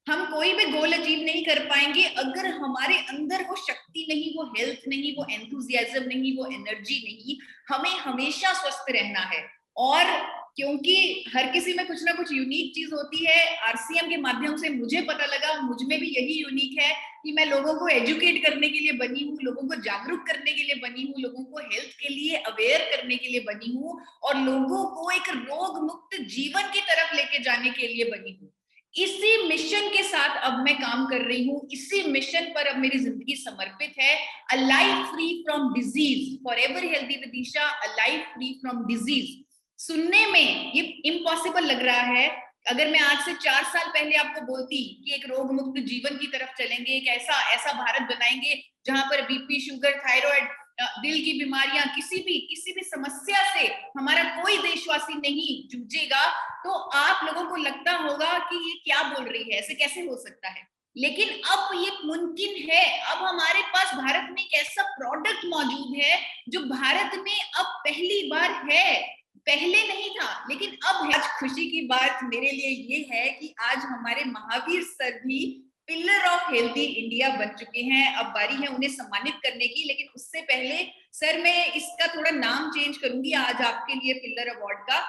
हम कोई भी गोल अचीव नहीं कर पाएंगे अगर हमारे अंदर वो शक्ति नहीं, वो हेल्थ नहीं, वो एंथुजियाज्म नहीं, वो एनर्जी नहीं। हमें हमेशा स्वस्थ रहना है। और क्योंकि हर किसी में कुछ ना कुछ यूनिक चीज होती है, आरसीएम के माध्यम से मुझे पता लगा, मुझ में भी यही यूनिक है कि मैं लोगों को एजुकेट करने के लिए बनी हूँ, लोगों को जागरूक करने के लिए बनी हूँ, लोगों को हेल्थ के लिए अवेयर करने के लिए बनी हूँ, और लोगों को एक रोग मुक्त जीवन की तरफ लेके जाने के लिए बनी हूँ। इसी मिशन के साथ अब मैं काम कर रही हूँ, इसी मिशन पर अब मेरी जिंदगी समर्पित है। A life free from disease, forever healthy with Isha, a life free from disease. सुनने में ये इम्पॉसिबल लग रहा है। अगर मैं आज से 4 साल पहले आपको बोलती कि एक रोग मुक्त जीवन की तरफ चलेंगे, एक ऐसा भारत बनाएंगे जहां पर बीपी, शुगर, थायराइड, दिल की बीमारियां, किसी भी समस्या से हमारा कोई देशवासी नहीं जूझेगा, तो आप लोगों को लगता होगा कि ये क्या बोल रही है, ऐसे कैसे हो सकता है। लेकिन अब ये मुमकिन है। अब हमारे पास भारत में एक ऐसा प्रोडक्ट मौजूद है जो भारत में अब पहली बार है, पहले नहीं था लेकिन अब है। आज खुशी की बात मेरे लिए ये है कि आज हमारे महावीर सर भी पिलर ऑफ हेल्दी इंडिया बन चुके हैं। अब बारी है उन्हें सम्मानित करने की, लेकिन उससे पहले सर मैं इसका थोड़ा नाम चेंज करूंगी आज आपके लिए पिलर अवार्ड का।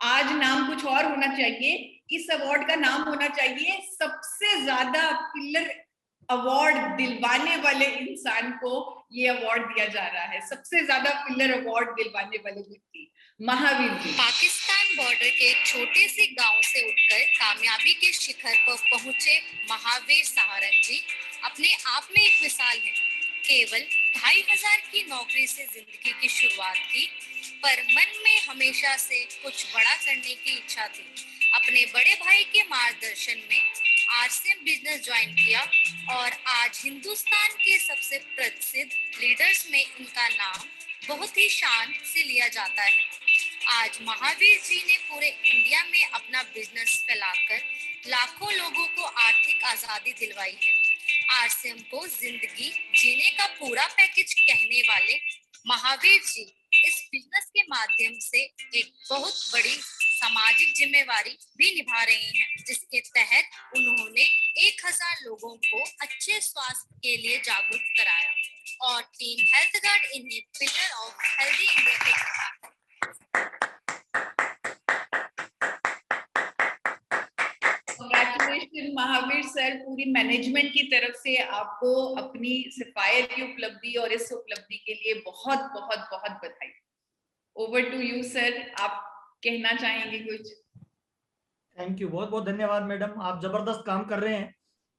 आज नाम कुछ और होना चाहिए। इस अवार्ड का नाम होना चाहिए सबसे ज्यादा पिलर अवार्ड दिलवाने वाले इंसान को ये अवार्ड दिया जा रहा है। सबसे ज्यादा पिलर अवार्ड दिलवाने वाले व्यक्ति महावीर जी। पाकिस्तान बॉर्डर के एक छोटे से गांव से उठकर कामयाबी के शिखर पर पहुंचे महावीर सहारण जी अपने आप में एक मिसाल है। केवल 2500 की नौकरी से जिंदगी की शुरुआत की, पर मन में हमेशा से कुछ बड़ा करने की इच्छा थी। अपने बड़े भाई के मार्गदर्शन में आरसीएम बिजनेस ज्वाइन किया और आज हिंदुस्तान के सबसे प्रसिद्ध लीडर्स में इनका नाम बहुत ही शान से लिया जाता है। आज महावीर जी ने पूरे इंडिया में अपना बिजनेस फैलाकर लाखों लोगों को आर्थिक आजादी दिलवाई है। आरसीएम को जिंदगी जीने का पूरा पैकेज कहने वाले महावीर जी इस बिजनेस के माध्यम से एक बहुत बड़ी सामाजिक जिम्मेवारी भी निभा रहे हैं, जिसके तहत उन्होंने 1000 लोगों को अच्छे स्वास्थ्य के लिए जागरूक कराया और टीम हेल्थ गार्ड इन्हें पिलर ऑफ हेल्दी इंडिया के कांग्रेचुलेशन महावीर सर, पूरी मैनेजमेंट की तरफ से आपको अपनी सफायर की उपलब्धि और इस उपलब्धि के लिए बहुत बहुत बहुत बधाई। ओवर टू यू सर, आप कहना चाहेंगे कुछ? थैंक यू, बहुत बहुत धन्यवाद मैडम, आप जबरदस्त काम कर रहे हैं।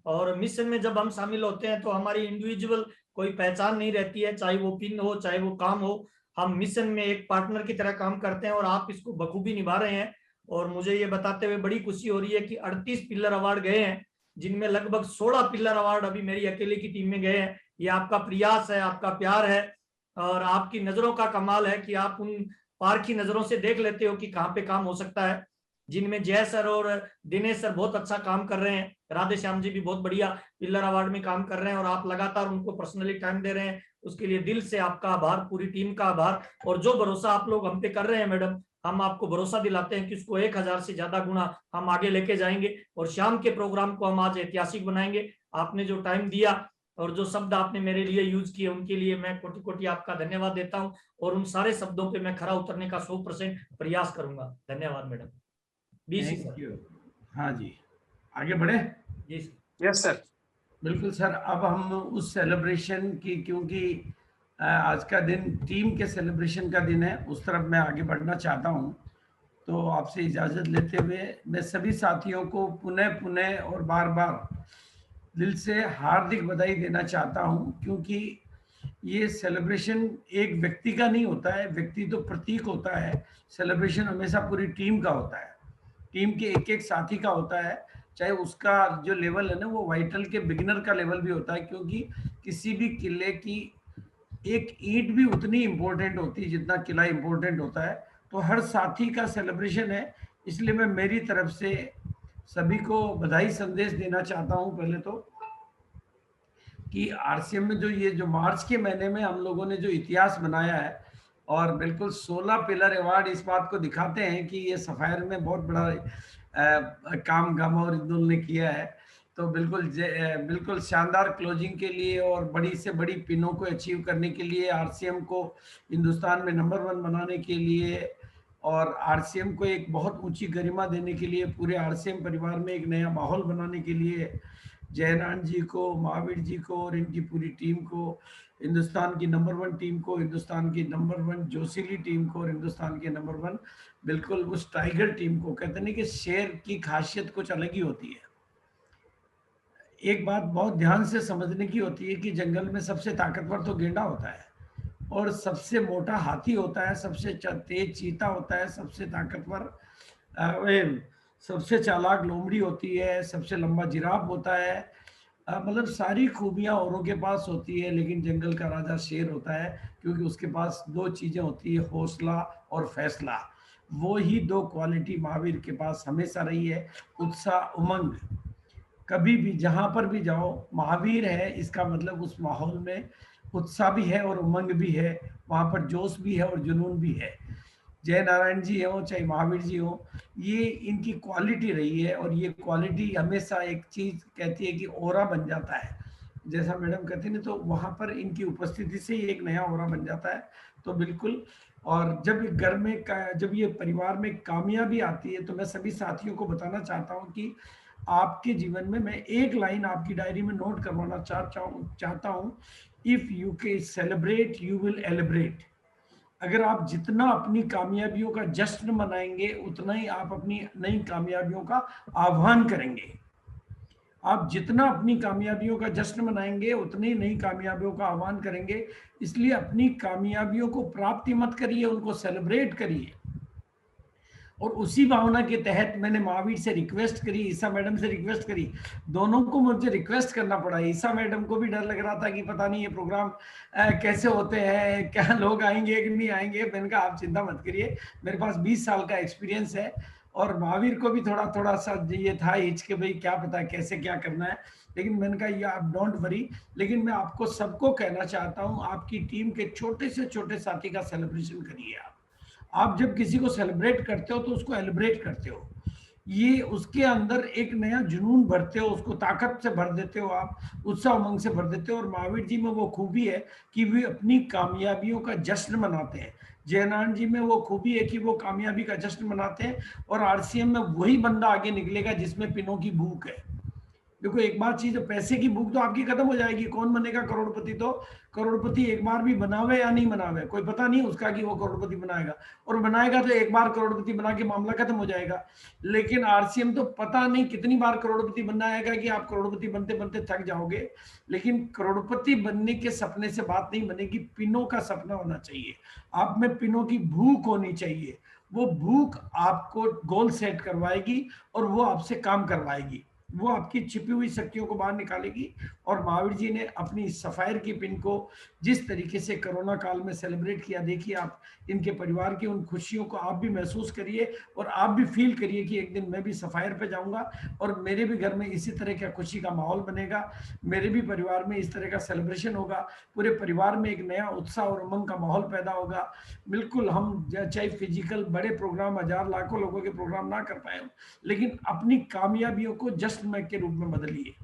और मिशन में जब हम शामिल होते हैं तो हमारी इंडिविजुअल कोई पहचान नहीं रहती है, चाहे वो पिन हो चाहे वो काम हो, हम मिशन में एक पार्टनर की तरह काम करते हैं और आप इसको बखूबी निभा रहे हैं। और मुझे ये बताते हुए बड़ी खुशी हो रही है कि 38 पिलर अवार्ड गए हैं, जिनमें लगभग 16 पिलर अवार्ड अभी मेरी अकेले की टीम में गए हैं। ये आपका प्रयास है, आपका प्यार है और आपकी नजरों का कमाल है कि आप उन पारखी नजरों से देख लेते हो कि कहाँ पे काम हो सकता है, जिनमें जय सर और दिनेश सर बहुत अच्छा काम कर रहे हैं, राधे श्याम जी भी बहुत बढ़िया पिलर अवार्ड में काम कर रहे हैं और आप लगातार उनको पर्सनली टाइम दे रहे हैं, उसके लिए दिल से आपका आभार, पूरी टीम का आभार। और जो भरोसा आप लोग हम पे कर रहे हैं मैडम, हम आपको भरोसा दिलाते हैं कि उसको 1000 से ज्यादा गुना हम आगे लेके जाएंगे और शाम के प्रोग्राम को हम आज ऐतिहासिक बनाएंगे। आपने जो टाइम दिया और जो शब्द आपने मेरे लिए यूज किए, उनके लिए मैं कोटि कोटि आपका धन्यवाद देता हूं और उन सारे शब्दों पे मैं खरा उतरने का 100% प्रयास करूंगा। धन्यवाद मैडम। BC sir. हाँ जी, आगे बढ़े। जी सर। Yes sir. बिल्कुल सर, अब हम उस सेलिब्रेशन की, क्योंकि आज का दिन टीम के सेलिब्रेशन का दिन है, उस तरफ मैं आगे बढ़ना चाहता हूं। तो आपसे इजाज़त लेते हुए मैं सभी साथियों को पुनः और बार बार दिल से हार्दिक बधाई देना चाहता हूं, क्योंकि ये सेलिब्रेशन एक व्यक्ति का नहीं होता है, व्यक्ति तो प्रतीक होता है, सेलिब्रेशन हमेशा पूरी टीम का होता है, टीम के एक एक साथी का होता है, चाहे उसका जो लेवल है ना वो वाइटल के बिगिनर का लेवल भी होता है, क्योंकि किसी भी किले की एक ईंट भी उतनी इम्पोर्टेंट होती है जितना किला इम्पोर्टेंट होता है। तो हर साथी का सेलिब्रेशन है, इसलिए मैं मेरी तरफ से सभी को बधाई संदेश देना चाहता हूं। पहले तो कि आरसीएम में जो मार्च के महीने में हम लोगों ने जो इतिहास बनाया है, और बिल्कुल 16 पिलर अवार्ड इस बात को दिखाते हैं कि ये सफायर में बहुत बड़ा काम गामा और इंदुल ने किया है। तो बिल्कुल शानदार क्लोजिंग के लिए और बड़ी से बड़ी पिनों को अचीव करने के लिए, आरसीएम को हिंदुस्तान में नंबर 1 बनाने के लिए और आरसीएम को एक बहुत ऊंची गरिमा देने के लिए, पूरे आरसीएम परिवार में एक नया माहौल बनाने के लिए जयनारायण जी को, महावीर जी को और इनकी पूरी टीम को, हिंदुस्तान की नंबर 1 टीम को, हिंदुस्तान की नंबर 1 जोशीली टीम को और हिंदुस्तान के नंबर 1 बिल्कुल उस टाइगर टीम को। कहते नहीं कि शेर की खासियत कुछ अलग ही होती है। एक बात बहुत ध्यान से समझने की होती है कि जंगल में सबसे ताकतवर तो गेंडा होता है और सबसे मोटा हाथी होता है, सबसे तेज चीता होता है, सबसे ताकतवर सबसे चालाक लोमड़ी होती है, सबसे लंबा जिराफ होता है। मतलब सारी खूबियां औरों के पास होती है, लेकिन जंगल का राजा शेर होता है, क्योंकि उसके पास 2 चीजें होती है, हौसला और फैसला। वो ही 2 क्वालिटी महावीर के पास हमेशा रही है। उत्साह, उमंग, कभी भी जहां पर भी जाओ महावीर है, इसका मतलब उस माहौल में उत्साह भी है और उमंग भी है, वहां पर जोश भी है और जुनून भी है। जय नारायण जी हो चाहे महावीर जी हो, ये इनकी क्वालिटी रही है और ये क्वालिटी हमेशा एक चीज कहती है कि ओरा बन जाता है, जैसा मैडम कहती है ना, तो वहां पर इनकी उपस्थिति से एक नया ओरा बन जाता है। तो बिल्कुल, और जब घर में जब ये परिवार में कामयाबी आती है, तो मैं सभी साथियों को बताना चाहता हूँ कि आपके जीवन में मैं एक लाइन आपकी डायरी में नोट करवाना चाहता हूँ, if you can celebrate you will एलिब्रेट। अगर आप जितना अपनी कामयाबियों का जश्न मनाएंगे, उतना ही आप अपनी नई कामयाबियों का आह्वान करेंगे। आप जितना अपनी कामयाबियों का जश्न मनाएंगे, उतनी नई कामयाबियों का आह्वान करेंगे। इसलिए अपनी कामयाबियों को प्राप्ति मत करिए, उनको सेलिब्रेट करिए। और उसी भावना के तहत मैंने महावीर से रिक्वेस्ट करी, ईसा मैडम से रिक्वेस्ट करी, दोनों को मुझे रिक्वेस्ट करना पड़ा। ईसा मैडम को भी डर लग रहा था कि पता नहीं ये प्रोग्राम कैसे होते हैं, क्या लोग आएंगे कि नहीं आएंगे। मैंने कहा आप चिंता मत करिए, मेरे पास 20 साल का एक्सपीरियंस है और महावीर को भी थोड़ा थोड़ा सा ये था हिच के भाई क्या पता कैसे क्या करना है, लेकिन मैंने कहा ये आप डोंट वरी। लेकिन मैं आपको सबको कहना चाहता हूं, आपकी टीम के छोटे से छोटे साथी का सेलिब्रेशन करिए। आप जब किसी को सेलिब्रेट करते हो तो उसको एलिब्रेट करते हो, ये उसके अंदर एक नया जुनून भरते हो, उसको ताकत से भर देते हो, आप उत्साह उमंग से भर देते हो। और महावीर जी में वो खूबी है कि वे अपनी कामयाबियों का जश्न मनाते हैं। जयनारायण जी में वो खूबी है कि वो कामयाबी का जश्न मनाते हैं। और आरसीएम में वही बंदा आगे निकलेगा जिसमें पिनों की भूख है। देखो एक बात चीज, पैसे की भूख तो आपकी खत्म हो जाएगी, कौन बनेगा करोड़पति? तो करोड़पति एक बार भी बनावे या नहीं बनावे कोई पता नहीं उसका कि वो करोड़पति बनाएगा, और बनाएगा तो एक बार करोड़पति बना के मामला खत्म हो जाएगा। लेकिन आरसीएम तो पता नहीं कितनी बार करोड़पति बनना आएगा कि आप करोड़पति बनते बनते थक जाओगे। लेकिन करोड़पति बनने के सपने से बात नहीं बनेगी, पिनों का सपना होना चाहिए, आप में पिनों की भूख होनी चाहिए। वो भूख आपको गोल सेट करवाएगी और वो आपसे काम करवाएगी, वो आपकी छिपी हुई शक्तियों को बाहर निकालेगी। और महावीर जी ने अपनी सफायर की पिन को जिस तरीके से कोरोना काल में सेलिब्रेट किया, देखिए आप इनके परिवार की उन खुशियों को आप भी महसूस करिए और आप भी फील करिए कि एक दिन मैं भी सफायर पे जाऊंगा और मेरे भी घर में इसी तरह का खुशी का माहौल बनेगा, मेरे भी परिवार में इस तरह का सेलिब्रेशन होगा, पूरे परिवार में एक नया उत्साह और उमंग का माहौल पैदा होगा। बिल्कुल हम चाहे फिजिकल बड़े प्रोग्राम, हजार लाखों लोगों के प्रोग्राम ना कर पाए, लेकिन अपनी कामयाबियों को जश्न के रूप में बदलिए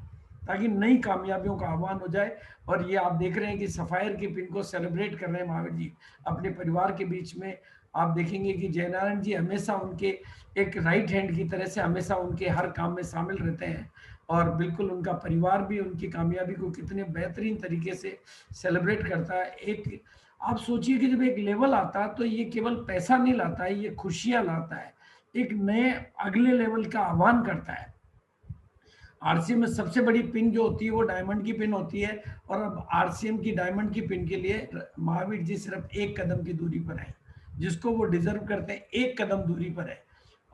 ताकि नई कामयाबियों का आह्वान हो जाए। और ये आप देख रहे हैं कि सफायर की पिन को सेलिब्रेट कर रहे हैं महावीर जी अपने परिवार के बीच में। आप देखेंगे कि जयनारायण जी हमेशा उनके एक राइट हैंड की तरह से हमेशा उनके हर काम में शामिल रहते हैं। और बिल्कुल उनका परिवार भी उनकी कामयाबी को कितने बेहतरीन तरीके से सेलिब्रेट करता है। एक आप सोचिए कि जब एक लेवल आता है तो ये केवल पैसा नहीं लाता है, ये खुशियां लाता है, एक नए अगले लेवल का आह्वान करता है। आरसीएम में सबसे बड़ी पिन जो होती है वो डायमंड की पिन होती है। और अब आरसीएम की डायमंड की पिन के लिए महावीर जी सिर्फ एक कदम की दूरी पर है, जिसको वो डिजर्व करते हैं, एक कदम दूरी पर है।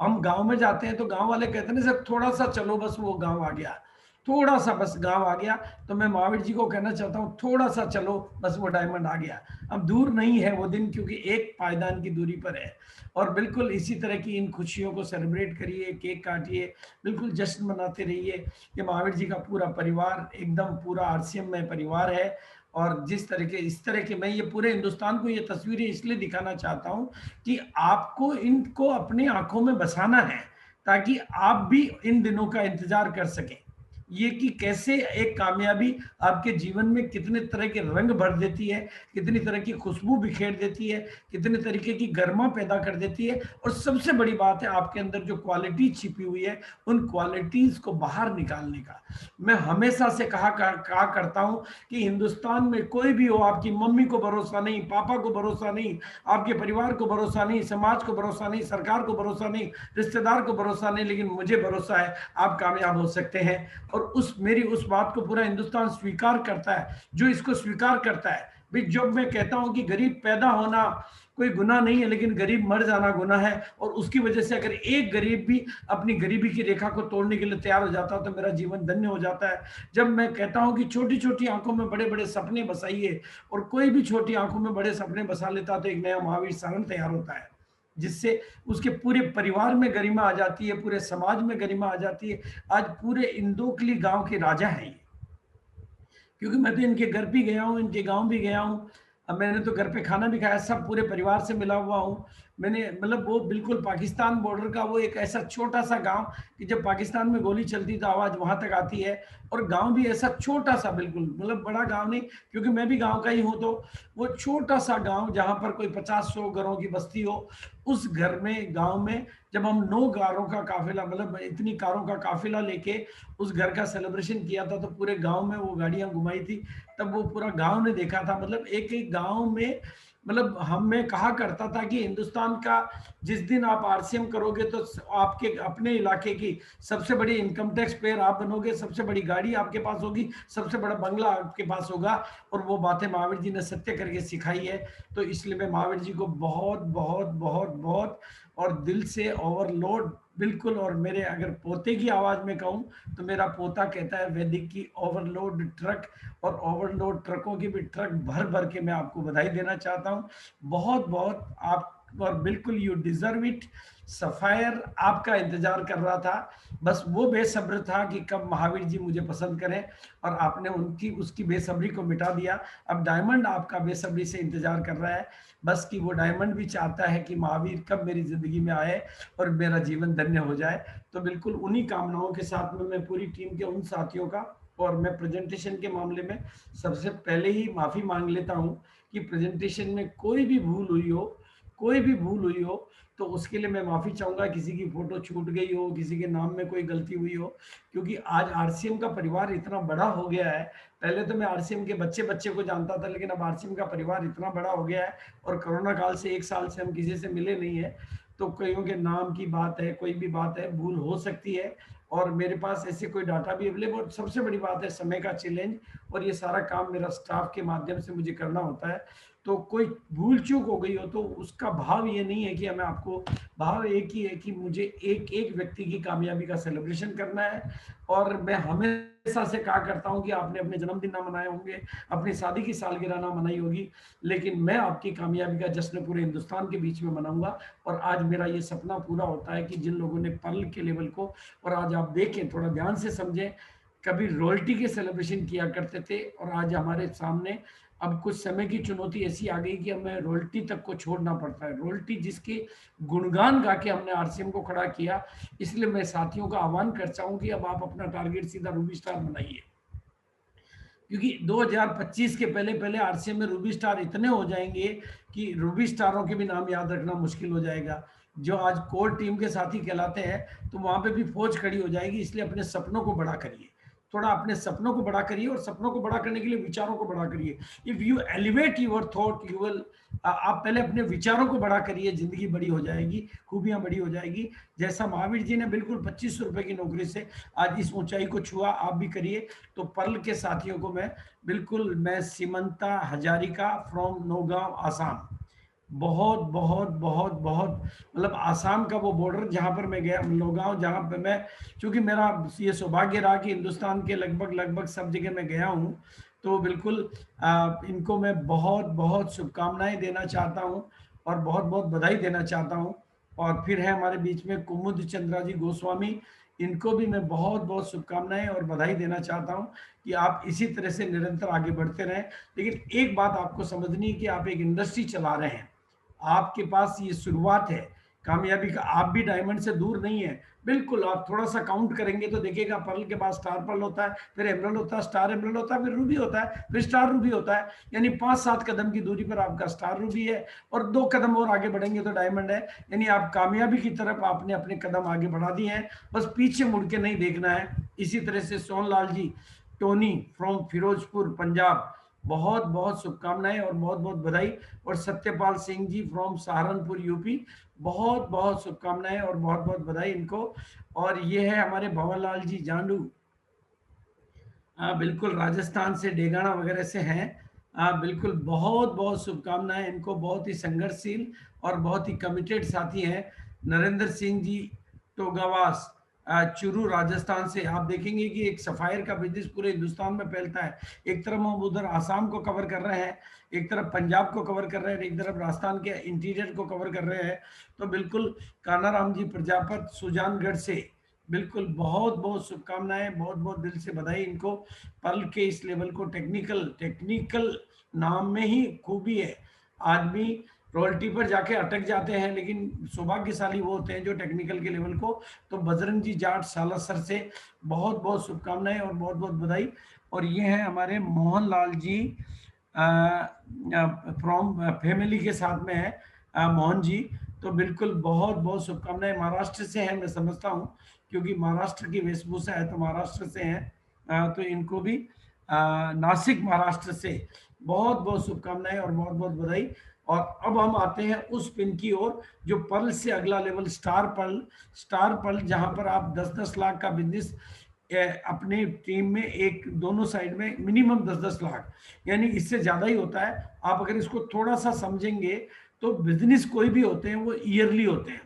हम गांव में जाते हैं तो गांव वाले कहते हैं ना सर थोड़ा सा चलो बस वो गांव आ गया, थोड़ा सा बस गांव आ गया। तो मैं महावीर जी को कहना चाहता हूँ थोड़ा सा चलो बस वो डायमंड आ गया। अब दूर नहीं है वो दिन, क्योंकि एक पायदान की दूरी पर है। और बिल्कुल इसी तरह की इन खुशियों को सेलिब्रेट करिए, केक काटिए, बिल्कुल जश्न मनाते रहिए। ये महावीर जी का पूरा परिवार एकदम पूरा आरसीएम में परिवार है। और जिस तरह के इस तरह के मैं ये पूरे हिंदुस्तान को ये तस्वीरें इसलिए दिखाना चाहता हूँ कि आपको इनको अपनी आंखों में बसाना है ताकि आप भी इन दिनों का इंतजार कर सकें। ये कि कैसे एक कामयाबी आपके जीवन में कितने तरह के रंग भर देती है, कितनी तरह की खुशबू बिखेर देती है, कितने तरीके की गर्मा पैदा कर देती है। और सबसे बड़ी बात है आपके अंदर जो क्वालिटी छिपी हुई है उन क्वालिटीज को बाहर निकालने का। मैं हमेशा से कहा करता हूं कि हिंदुस्तान में कोई भी हो, आपकी मम्मी को भरोसा नहीं, पापा को भरोसा नहीं, आपके परिवार को भरोसा नहीं, समाज को भरोसा नहीं, सरकार को भरोसा नहीं, रिश्तेदार को भरोसा नहीं, लेकिन मुझे भरोसा है आप कामयाब हो सकते हैं। और मेरी उस बात को पूरा हिंदुस्तान स्वीकार करता है। जो इसको स्वीकार करता है भाई, जब मैं कहता हूं कि गरीब पैदा होना कोई गुनाह नहीं है, लेकिन गरीब मर जाना गुनाह है। और उसकी वजह से अगर एक गरीब भी अपनी गरीबी की रेखा को तोड़ने के लिए तैयार हो जाता है तो मेरा जीवन धन्य हो जाता है। जब मैं कहता हूं कि छोटी छोटी आंखों में बड़े बड़े सपने बसाइए, और कोई भी छोटी आंखों में बड़े सपने बसा लेता तो एक नया महावीर सारण तैयार होता है, जिससे उसके पूरे परिवार में गरिमा आ जाती है, पूरे समाज में गरिमा आ जाती है। आज पूरे इंदोकली गांव के राजा हैं ये, क्योंकि मैं तो इनके घर भी गया हूँ, इनके गांव भी गया हूँ। अब मैंने तो घर पे खाना भी खाया, सब पूरे परिवार से मिला हुआ हूँ मैंने। मतलब वो बिल्कुल पाकिस्तान बॉर्डर का वो एक ऐसा छोटा सा गांव कि जब पाकिस्तान में गोली चलती तो आवाज वहां तक आती है। और गांव भी ऐसा छोटा सा, बिल्कुल मतलब बड़ा गांव नहीं, क्योंकि मैं भी गांव का ही हूँ। तो वो छोटा सा गांव जहां पर कोई 50-100 घरों की बस्ती हो, उस घर में गांव में जब हम 9 कारों का काफिला, मतलब इतनी कारों का काफिला लेके उस घर का सेलिब्रेशन किया था, तो पूरे गांव में वो गाड़ियां घुमाई थी। तब वो पूरा गांव ने देखा था। मतलब एक एक गांव में, मतलब मैं कहा करता था कि हिंदुस्तान का जिस दिन आप आरसीएम करोगे तो आपके अपने इलाके की सबसे बड़ी इनकम टैक्स पेयर आप बनोगे, सबसे बड़ी गाड़ी आपके पास होगी, सबसे बड़ा बंगला आपके पास होगा। और वो बातें महावीर जी ने सत्य करके सिखाई है। तो इसलिए मैं महावीर जी को बहुत बहुत बहुत बहुत और दिल से ओवरलोड बिल्कुल। और मेरे अगर पोते की आवाज में कहूँ तो मेरा पोता कहता है वैदिक की ओवरलोड ट्रक, और ओवरलोड ट्रकों की भी ट्रक भर भर के मैं आपको बधाई देना चाहता हूँ। बहुत बहुत और बिल्कुल यू डिजर्व इट। सफायर आपका इंतजार कर रहा था, बस वो बेसब्र था कि कब महावीर जी मुझे पसंद करें, और आपने उसकी बेसब्री को मिटा दिया। अब डायमंड आपका बेसब्री से इंतजार कर रहा है, बस कि वो डायमंड भी चाहता है कि महावीर कब मेरी जिंदगी में आए और मेरा जीवन धन्य हो जाए। तो बिल्कुल उन्हीं कामनाओं के साथ में मैं पूरी टीम के उन साथियों का, और मैं प्रेजेंटेशन के मामले में सबसे पहले ही माफी मांग लेता हूं कि प्रेजेंटेशन में कोई भी भूल हुई हो तो उसके लिए मैं माफी चाहूंगा। किसी की फोटो छूट गई हो, किसी के नाम में कोई गलती हुई हो, क्योंकि आज आरसीएम का परिवार इतना बड़ा हो गया है। पहले तो मैं आरसीएम के बच्चे को जानता था, लेकिन अब आरसीएम का परिवार इतना बड़ा हो गया है, और कोरोना काल से 1 साल से हम किसी से मिले नहीं है, तो कईयों के नाम की बात है, कोई भी बात है, भूल हो सकती है, और मेरे पास ऐसे कोई डाटा भी अवेलेबल। सबसे बड़ी बात है समय का चैलेंज, और ये सारा काम मेरा स्टाफ के माध्यम से मुझे करना होता है। तो कोई भूल चूक हो गई हो तो उसका भाव ये नहीं है कि हमें आपको, भाव एक ही है कि मुझे एक एक व्यक्ति की कामयाबी का सेलिब्रेशन करना है। और मैं हमेशा से कहा करता हूं कि आपने अपने जन्मदिन ना मनाए होंगे, अपनी शादी की सालगिरह ना मनाई होगी, लेकिन मैं आपकी कामयाबी का जश्न पूरे हिंदुस्तान के बीच में मनाऊंगा। और आज मेरा ये सपना पूरा होता है कि जिन लोगों ने पर्ल के लेवल को, और आज आप देखें, थोड़ा ध्यान से समझें, कभी रॉयल्टी के सेलिब्रेशन किया करते थे, और आज हमारे सामने अब कुछ समय की चुनौती ऐसी आ गई कि हमें रॉयल्टी तक को छोड़ना पड़ता है। रॉयल्टी जिसके गुणगान गा के हमने आरसीएम को खड़ा किया, इसलिए मैं साथियों का आह्वान करता हूं कि अब आप अपना टारगेट सीधा रूबी स्टार बनाइए, क्योंकि 2025 के पहले आरसीएम में रूबी स्टार इतने हो जाएंगे कि रूबी स्टारों के भी नाम याद रखना मुश्किल हो जाएगा। जो आज कोर टीम के साथी कहलाते हैं, तो वहां पे भी फौज खड़ी हो जाएगी। इसलिए अपने सपनों को बड़ा करिए, थोड़ा अपने सपनों को बड़ा करिए, और सपनों को बड़ा करने के लिए विचारों को बड़ा करिए। If you elevate your thought, you will, आप पहले अपने विचारों को बड़ा करिए, जिंदगी बड़ी हो जाएगी, खूबियां बड़ी हो जाएगी। जैसा महावीर जी ने बिल्कुल 2500 रुपए की नौकरी से आज इस ऊंचाई को छुआ, आप भी करिए। तो पर्ल के साथियों को मैं सीमंता हजारिका फ्रॉम नौगांव आसाम, बहुत बहुत बहुत बहुत, मतलब आसाम का वो बॉर्डर जहाँ पर मैं गया, नौगांव, जहाँ पर मैं, चूंकि मेरा ये सौभाग्य रहा कि हिंदुस्तान के लगभग सब जगह मैं गया हूँ, तो बिल्कुल इनको मैं बहुत बहुत शुभकामनाएं देना चाहता हूँ, और बहुत बहुत बधाई देना चाहता हूँ। और फिर है हमारे बीच में कुमुद चंद्रा जी गोस्वामी, इनको भी मैं बहुत बहुत शुभकामनाएं और बधाई देना चाहता हूं कि आप इसी तरह से निरंतर आगे बढ़ते रहें। लेकिन एक बात आपको समझनी है कि आप एक इंडस्ट्री चला रहे हैं, आपके पास ये शुरुआत है कामयाबी का, आप भी डायमंड से दूर नहीं है। बिल्कुल आप थोड़ा सा काउंट करेंगे तो देखिएगा, पर्ल के पास स्टार पर्ल होता है, फिर एमरल्ड होता है, स्टार एमरल्ड होता है, फिर रूबी होता है, फिर स्टार रूबी होता है। यानी 5-7 कदम की दूरी पर आपका स्टार रूबी है, और 2 कदम और आगे बढ़ेंगे तो डायमंड है। यानी आप कामयाबी की तरफ आपने अपने कदम आगे बढ़ा दिए हैं, बस पीछे मुड़ के नहीं देखना है। इसी तरह से सोनलाल जी, टोनी फ्रॉम फिरोजपुर पंजाब, बहुत बहुत शुभकामनाएं और बहुत बहुत बधाई। और सत्यपाल सिंह जी फ्रॉम सहारनपुर यूपी, बहुत बहुत शुभकामनाएं और बहुत बहुत बधाई इनको। और ये है हमारे भंवरलाल जी जांडू, बिल्कुल राजस्थान से, डेगाना वगैरह से हैं, बिल्कुल बहुत बहुत शुभकामनाएं इनको, बहुत ही संघर्षशील और बहुत ही कमिटेड साथी हैं। नरेंद्र सिंह जी टोगावास, चुरू राजस्थान से, आप देखेंगे कि एक सफायर का बिजनेस पूरे हिंदुस्तान में फैलता है। एक तरफ हम उधर आसाम को कवर कर रहे हैं, एक तरफ पंजाब को कवर कर रहे हैं, एक तरफ राजस्थान के इंटीरियर को कवर कर रहे हैं। तो बिल्कुल कानाराम जी प्रजापत सुजानगढ़ से, बिल्कुल बहुत बहुत शुभकामनाएं, बहुत बहुत दिल से बधाई इनको। पर्ल के इस लेवल को, टेक्निकल नाम में ही खूबी है। आदमी रॉयल्टी पर जाके अटक जाते हैं, लेकिन सौभाग्यशाली वो होते हैं जो टेक्निकल के लेवल को। तो बजरंग जी जाट सालासर से बहुत बहुत शुभकामनाएं और बहुत बहुत बधाई। और ये हैं हमारे मोहन लाल जी, फ्रॉम फैमिली के साथ में है, मोहन जी, तो बिल्कुल बहुत बहुत शुभकामनाएं। महाराष्ट्र से हैं, मैं समझता हूँ, क्योंकि महाराष्ट्र की वेशभूषा है तो महाराष्ट्र से हैं। तो इनको भी नासिक महाराष्ट्र से बहुत बहुत शुभकामनाएं और बहुत बहुत बधाई। और अब हम आते हैं उस पिन की ओर जो पर्ल से अगला लेवल, स्टार पर्ल, जहां पर आप 10-10 लाख का बिजनेस अपने टीम में, एक दोनों साइड में मिनिमम 10-10 लाख, यानी इससे ज्यादा ही होता है। आप अगर इसको थोड़ा सा समझेंगे तो बिजनेस कोई भी होते हैं वो ईयरली होते हैं,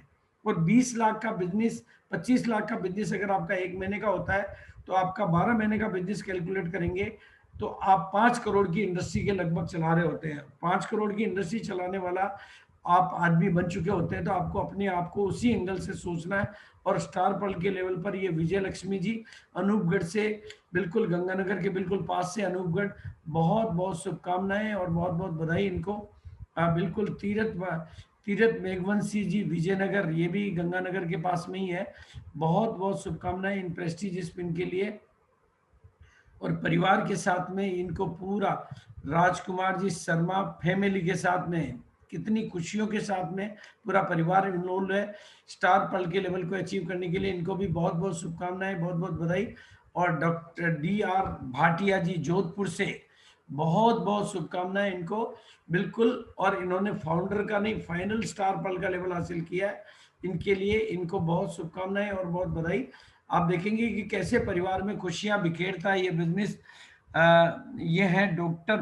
और 20 लाख का बिजनेस, 25 लाख का बिजनेस अगर आपका 1 महीने का होता है, तो आपका 12 महीने का बिजनेस कैलकुलेट करेंगे तो आप 5 करोड़ की इंडस्ट्री के लगभग चला रहे होते हैं। 5 करोड़ की इंडस्ट्री चलाने वाला आप आदमी बन चुके होते हैं तो आपको अपने आप को उसी एंगल से सोचना है। और स्टार पर्ल के लेवल पर ये विजय लक्ष्मी जी अनूपगढ़ से, बिल्कुल गंगानगर के बिल्कुल पास से अनूपगढ़, बहुत बहुत शुभकामनाएं और बहुत बहुत बधाई इनको। बिल्कुल तीरथ मेघवंशी जी विजयनगर, ये भी गंगानगर के पास में ही है, बहुत बहुत शुभकामनाएं इन प्रेस्टीज स्पिन के लिए। और परिवार के साथ में इनको पूरा राजकुमार जी शर्मा फैमिली के साथ में कितनी खुशियों के साथ में पूरा परिवार इन्वॉल्व है स्टार पर्ल के लेवल को अचीव करने के लिए। इनको भी बहुत बहुत शुभकामनाएं, बहुत बहुत बधाई। और डॉक्टर DR भाटिया जी जोधपुर से, बहुत बहुत शुभकामनाएं इनको, बिल्कुल। और इन्होंने फाउंडर का नहीं, फाइनल स्टार पर्ल का लेवल हासिल किया है, इनके लिए इनको बहुत शुभकामनाएं और बहुत बधाई। आप देखेंगे कि कैसे परिवार में खुशियां बिखेरता है ये बिजनेस। ये है डॉक्टर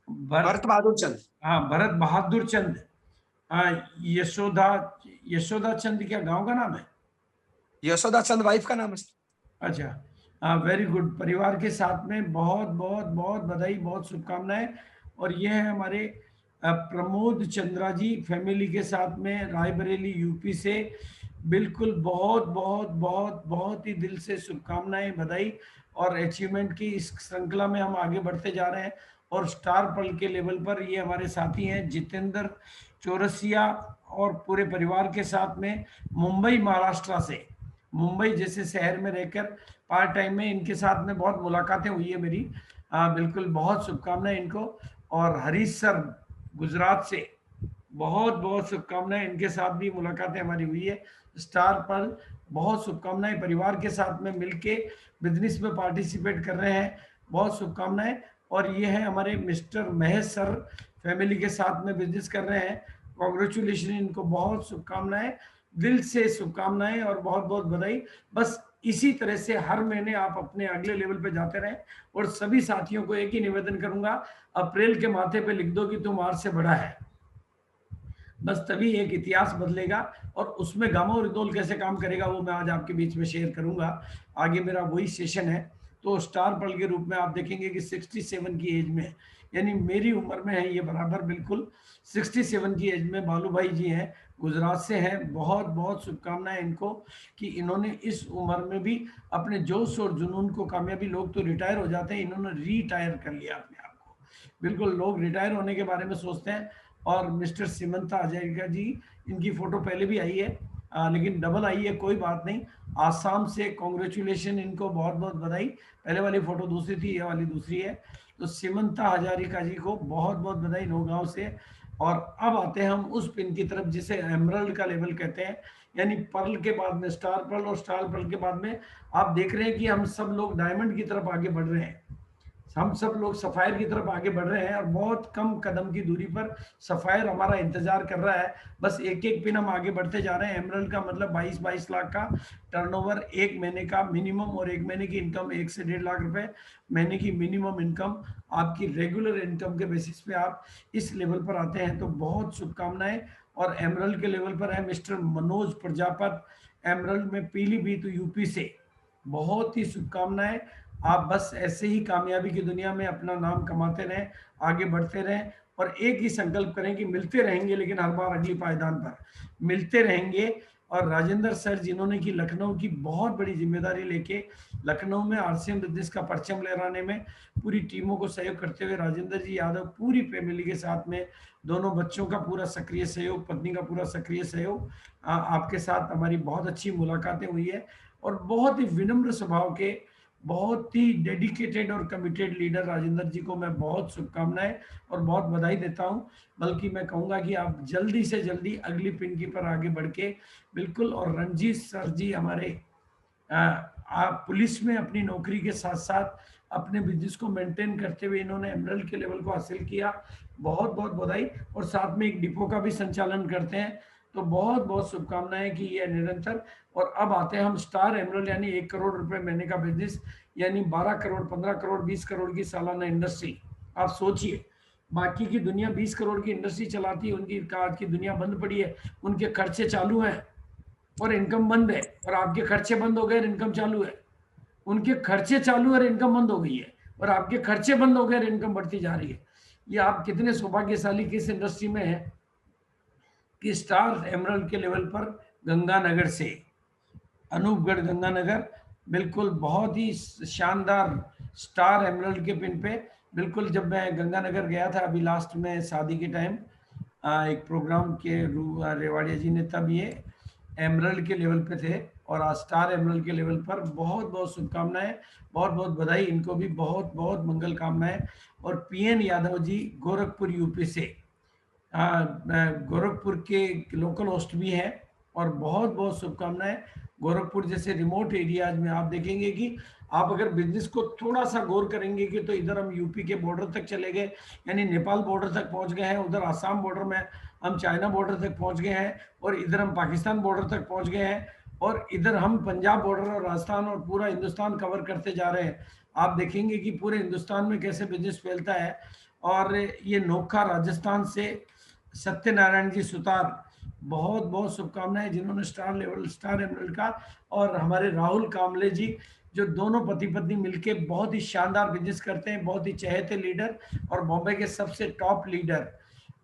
भरत बहादुर चंद। हाँ, भरत बहादुर चंद। यशोदा चंद क्या गांव का नाम है? यशोदा चंद वाइफ का नाम है। अच्छा, वेरी गुड। परिवार के साथ में बहुत बहुत बहुत बधाई, बहुत शुभकामनाएं। और ये है हमारे प्रमोद चंद्रा जी फैमिली के साथ में रायबरेली यूपी से, बिल्कुल बहुत बहुत बहुत बहुत ही दिल से शुभकामनाएं, बधाई। और अचीवमेंट की इस श्रृंखला में हम आगे बढ़ते जा रहे हैं। और स्टार पर्ल के लेवल पर ये हमारे साथी हैं जितेंद्र चौरसिया और पूरे परिवार के साथ में मुंबई महाराष्ट्र से, मुंबई जैसे शहर में रहकर पार्ट टाइम में इनके साथ में बहुत मुलाकातें हुई है मेरी। बिल्कुल बहुत शुभकामनाएं इनको। और हरीश सर गुजरात से, बहुत बहुत शुभकामनाएं, इनके साथ भी मुलाकातें हमारी हुई है। स्टार पर्ल बहुत शुभकामनाएं, परिवार के साथ में मिलके बिजनेस में पार्टिसिपेट कर रहे हैं, बहुत शुभकामनाएं। और ये है हमारे मिस्टर महेश सर फैमिली के साथ में बिजनेस कर रहे हैं, कॉन्ग्रेचुलेशन, इनको बहुत शुभकामनाएं, दिल से शुभकामनाएं और बहुत बहुत बधाई। बस इसी तरह से हर महीने आप अपने अगले लेवल पे जाते रहें। और सभी साथियों को एक ही निवेदन करूंगा, अप्रैल के माथे पे लिख दो कि तुम मार्च से बड़ा है, बस तभी एक इतिहास बदलेगा। और उसमें गामो रिदोल कैसे काम करेगा वो मैं आज आपके बीच में शेयर करूंगा। आगे मेरा वही सेशन है। तो स्टार पर्ल के रूप में आप देखेंगे कि 67 की एज में, यानी मेरी उम्र में है ये बराबर, बिल्कुल 67 की एज में बालू भाई जी हैं, गुजरात से हैं। बहुत बहुत शुभकामनाएं इनको कि इन्होंने इस उम्र में भी अपने जोश और जुनून को, कामयाबी, लोग तो रिटायर हो जाते हैं, इन्होंने रिटायर कर लिया अपने आप को। बिल्कुल लोग रिटायर होने के बारे में सोचते हैं। और मिस्टर सीमंता हजारिका जी, इनकी फोटो पहले भी आई है लेकिन डबल आई है, कोई बात नहीं। आसाम से कॉन्ग्रेचुलेशन, इनको बहुत बहुत बधाई। पहले वाली फोटो दूसरी थी, ये वाली दूसरी है। तो सीमंता हजारिका जी को बहुत बहुत बधाई नौगांव से। और अब आते हैं हम उस पिन की तरफ जिसे एमरल्ड का लेवल कहते हैं, यानी पर्ल के बाद में स्टार पर्ल, और स्टार पर्ल के बाद में आप देख रहे हैं कि हम सब लोग डायमंड की तरफ आगे बढ़ रहे हैं, हम सब लोग सफायर की तरफ आगे बढ़ रहे हैं। और बहुत कम कदम की दूरी पर सफायर हमारा इंतजार कर रहा है। बस एक एक पिन हम आगे बढ़ते जा रहे हैं। एमरल्ड का मतलब 22 लाख का टर्नओवर एक महीने का मिनिमम, और एक महीने की इनकम 1 से 1.5 लाख रुपए महीने की मिनिमम इनकम, आपकी रेगुलर इनकम के बेसिस पे आप इस लेवल पर आते हैं, तो बहुत शुभकामनाएं। और एमरल्ड के लेवल पर है मिस्टर मनोज प्रजापत, एमरल्ड में पीलीभीत यूपी से, बहुत ही शुभकामनाएं। आप बस ऐसे ही कामयाबी की दुनिया में अपना नाम कमाते रहें, आगे बढ़ते रहें। और एक ही संकल्प करें कि मिलते रहेंगे, लेकिन हर बार अगली पायदान पर मिलते रहेंगे। और राजेंद्र सर जिन्होंने की लखनऊ की बहुत बड़ी जिम्मेदारी लेके लखनऊ में RCM बिजनेस का परचम लहराने में पूरी टीमों को सहयोग करते हुए, राजेंद्र जी यादव पूरी फैमिली के साथ में, दोनों बच्चों का पूरा सक्रिय सहयोग, पत्नी का पूरा सक्रिय सहयोग, आपके साथ हमारी बहुत अच्छी मुलाकातें हुई है। और बहुत ही विनम्र स्वभाव के, बहुत ही डेडिकेटेड और कमिटेड लीडर राजेंद्र जी को मैं बहुत शुभकामनाएं और बहुत बधाई देता हूं। बल्कि मैं कहूंगा कि आप जल्दी से जल्दी अगली पिन की पर आगे बढ़ के, बिल्कुल। और रंजीत सर जी हमारे आप पुलिस में अपनी नौकरी के साथ साथ अपने बिजनेस को मेंटेन करते हुए इन्होंने एमरल्ड के लेवल को हासिल किया, बहुत बहुत बधाई। और साथ में एक डिपो का भी संचालन करते हैं, तो बहुत बहुत शुभकामनाएं कि ये निरंतर। और अब आते हैं हम स्टार एमरल्ड, यानी 1 करोड़ रुपए महीने का बिजनेस, यानी 12 करोड़, 15 करोड़, 20 करोड़ की सालाना इंडस्ट्री। आप सोचिए, बाकी की दुनिया 20 करोड़ की इंडस्ट्री चलाती है, उनकी आज की दुनिया बंद पड़ी है, उनके खर्चे चालू हैं और इनकम बंद है। और आपके खर्चे बंद हो गए और इनकम चालू है। उनके खर्चे चालू है और इनकम बंद हो गई है, और आपके खर्चे बंद हो गए और इनकम बढ़ती जा रही है। ये आप कितने सौभाग्यशाली किस इंडस्ट्री में है कि स्टार एमरल्ड के लेवल पर गंगानगर से, अनूपगढ़ गंगानगर, बिल्कुल बहुत ही शानदार स्टार एमरल्ड के पिन पे। बिल्कुल जब मैं गंगानगर गया था अभी लास्ट में शादी के टाइम एक प्रोग्राम के रेवाड़िया जी ने, तब ये एमरल्ड के लेवल पे थे और आज स्टार एमरल्ड के लेवल पर। बहुत बहुत शुभकामनाएं, बहुत बहुत बधाई, इनको भी बहुत बहुत मंगल कामनाएं। और पीएन यादव जी गोरखपुर यूपी से, गोरखपुर के लोकल होस्ट भी हैं और बहुत बहुत शुभकामनाएं। गोरखपुर जैसे रिमोट एरियाज में आप देखेंगे कि आप अगर बिजनेस को थोड़ा सा गौर करेंगे कि तो इधर हम यूपी के बॉर्डर तक चले गए, यानी नेपाल बॉर्डर तक पहुंच गए हैं, उधर आसाम बॉर्डर में हम चाइना बॉर्डर तक पहुंच गए हैं, और इधर हम पाकिस्तान बॉर्डर तक पहुंच गए हैं, और इधर हम पंजाब बॉर्डर और राजस्थान और पूरा हिंदुस्तान कवर करते जा रहे हैं। आप देखेंगे कि पूरे हिंदुस्तान में कैसे बिजनेस फैलता है। और ये नोखा राजस्थान से सत्यनारायण जी सुतार, बहुत बहुत शुभकामनाएं जिन्होंने स्टार एमरल्ड का, और हमारे राहुल कामले जी जो दोनों पति पत्नी मिलके बहुत ही शानदार बिजनेस करते हैं, बहुत ही चहेते लीडर और बॉम्बे के सबसे टॉप लीडर,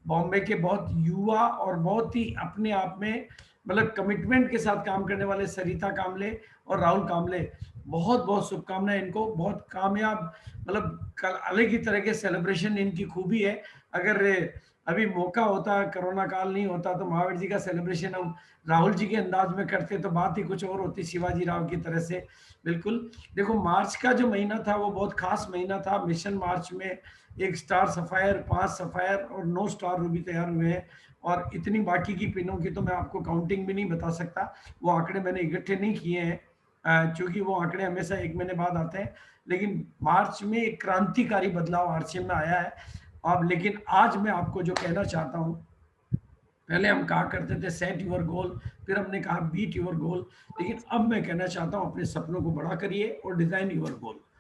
बॉम्बे के बहुत युवा और बहुत ही अपने आप में मतलब कमिटमेंट के साथ काम करने वाले सरिता कामले और राहुल कामले, बहुत बहुत शुभकामनाएं इनको। बहुत कामयाब, मतलब अलग ही तरह के सेलिब्रेशन इनकी खूबी है। अगर अभी मौका होता, कोरोना काल नहीं होता, तो महावीर जी का सेलिब्रेशन हम राहुल जी के अंदाज में करते तो बात ही कुछ और होती, शिवाजी राव की तरह से। बिल्कुल देखो, मार्च का जो महीना था वो बहुत खास महीना था। मिशन मार्च में एक स्टार सफायर, 5 सफायर और 9 स्टार रूबी तैयार हुए हैं, और इतनी बाकी की पिनों की तो मैं आपको काउंटिंग भी नहीं बता सकता, वो आंकड़े मैंने इकट्ठे नहीं किए हैं क्योंकि वो आंकड़े हमेशा 1 महीने बाद आते हैं। लेकिन मार्च में एक क्रांतिकारी बदलाव आरसीएम में आया है। अब लेकिन आज मैं आपको जो कहना चाहता हूँ, पहले हम कहा करते थे सेट योर गोल, फिर हमने कहा बीट योर गोल, लेकिन अब मैं कहना चाहता हूँ अपने सपनों को बड़ा करिए और डिजाइन योर गोल।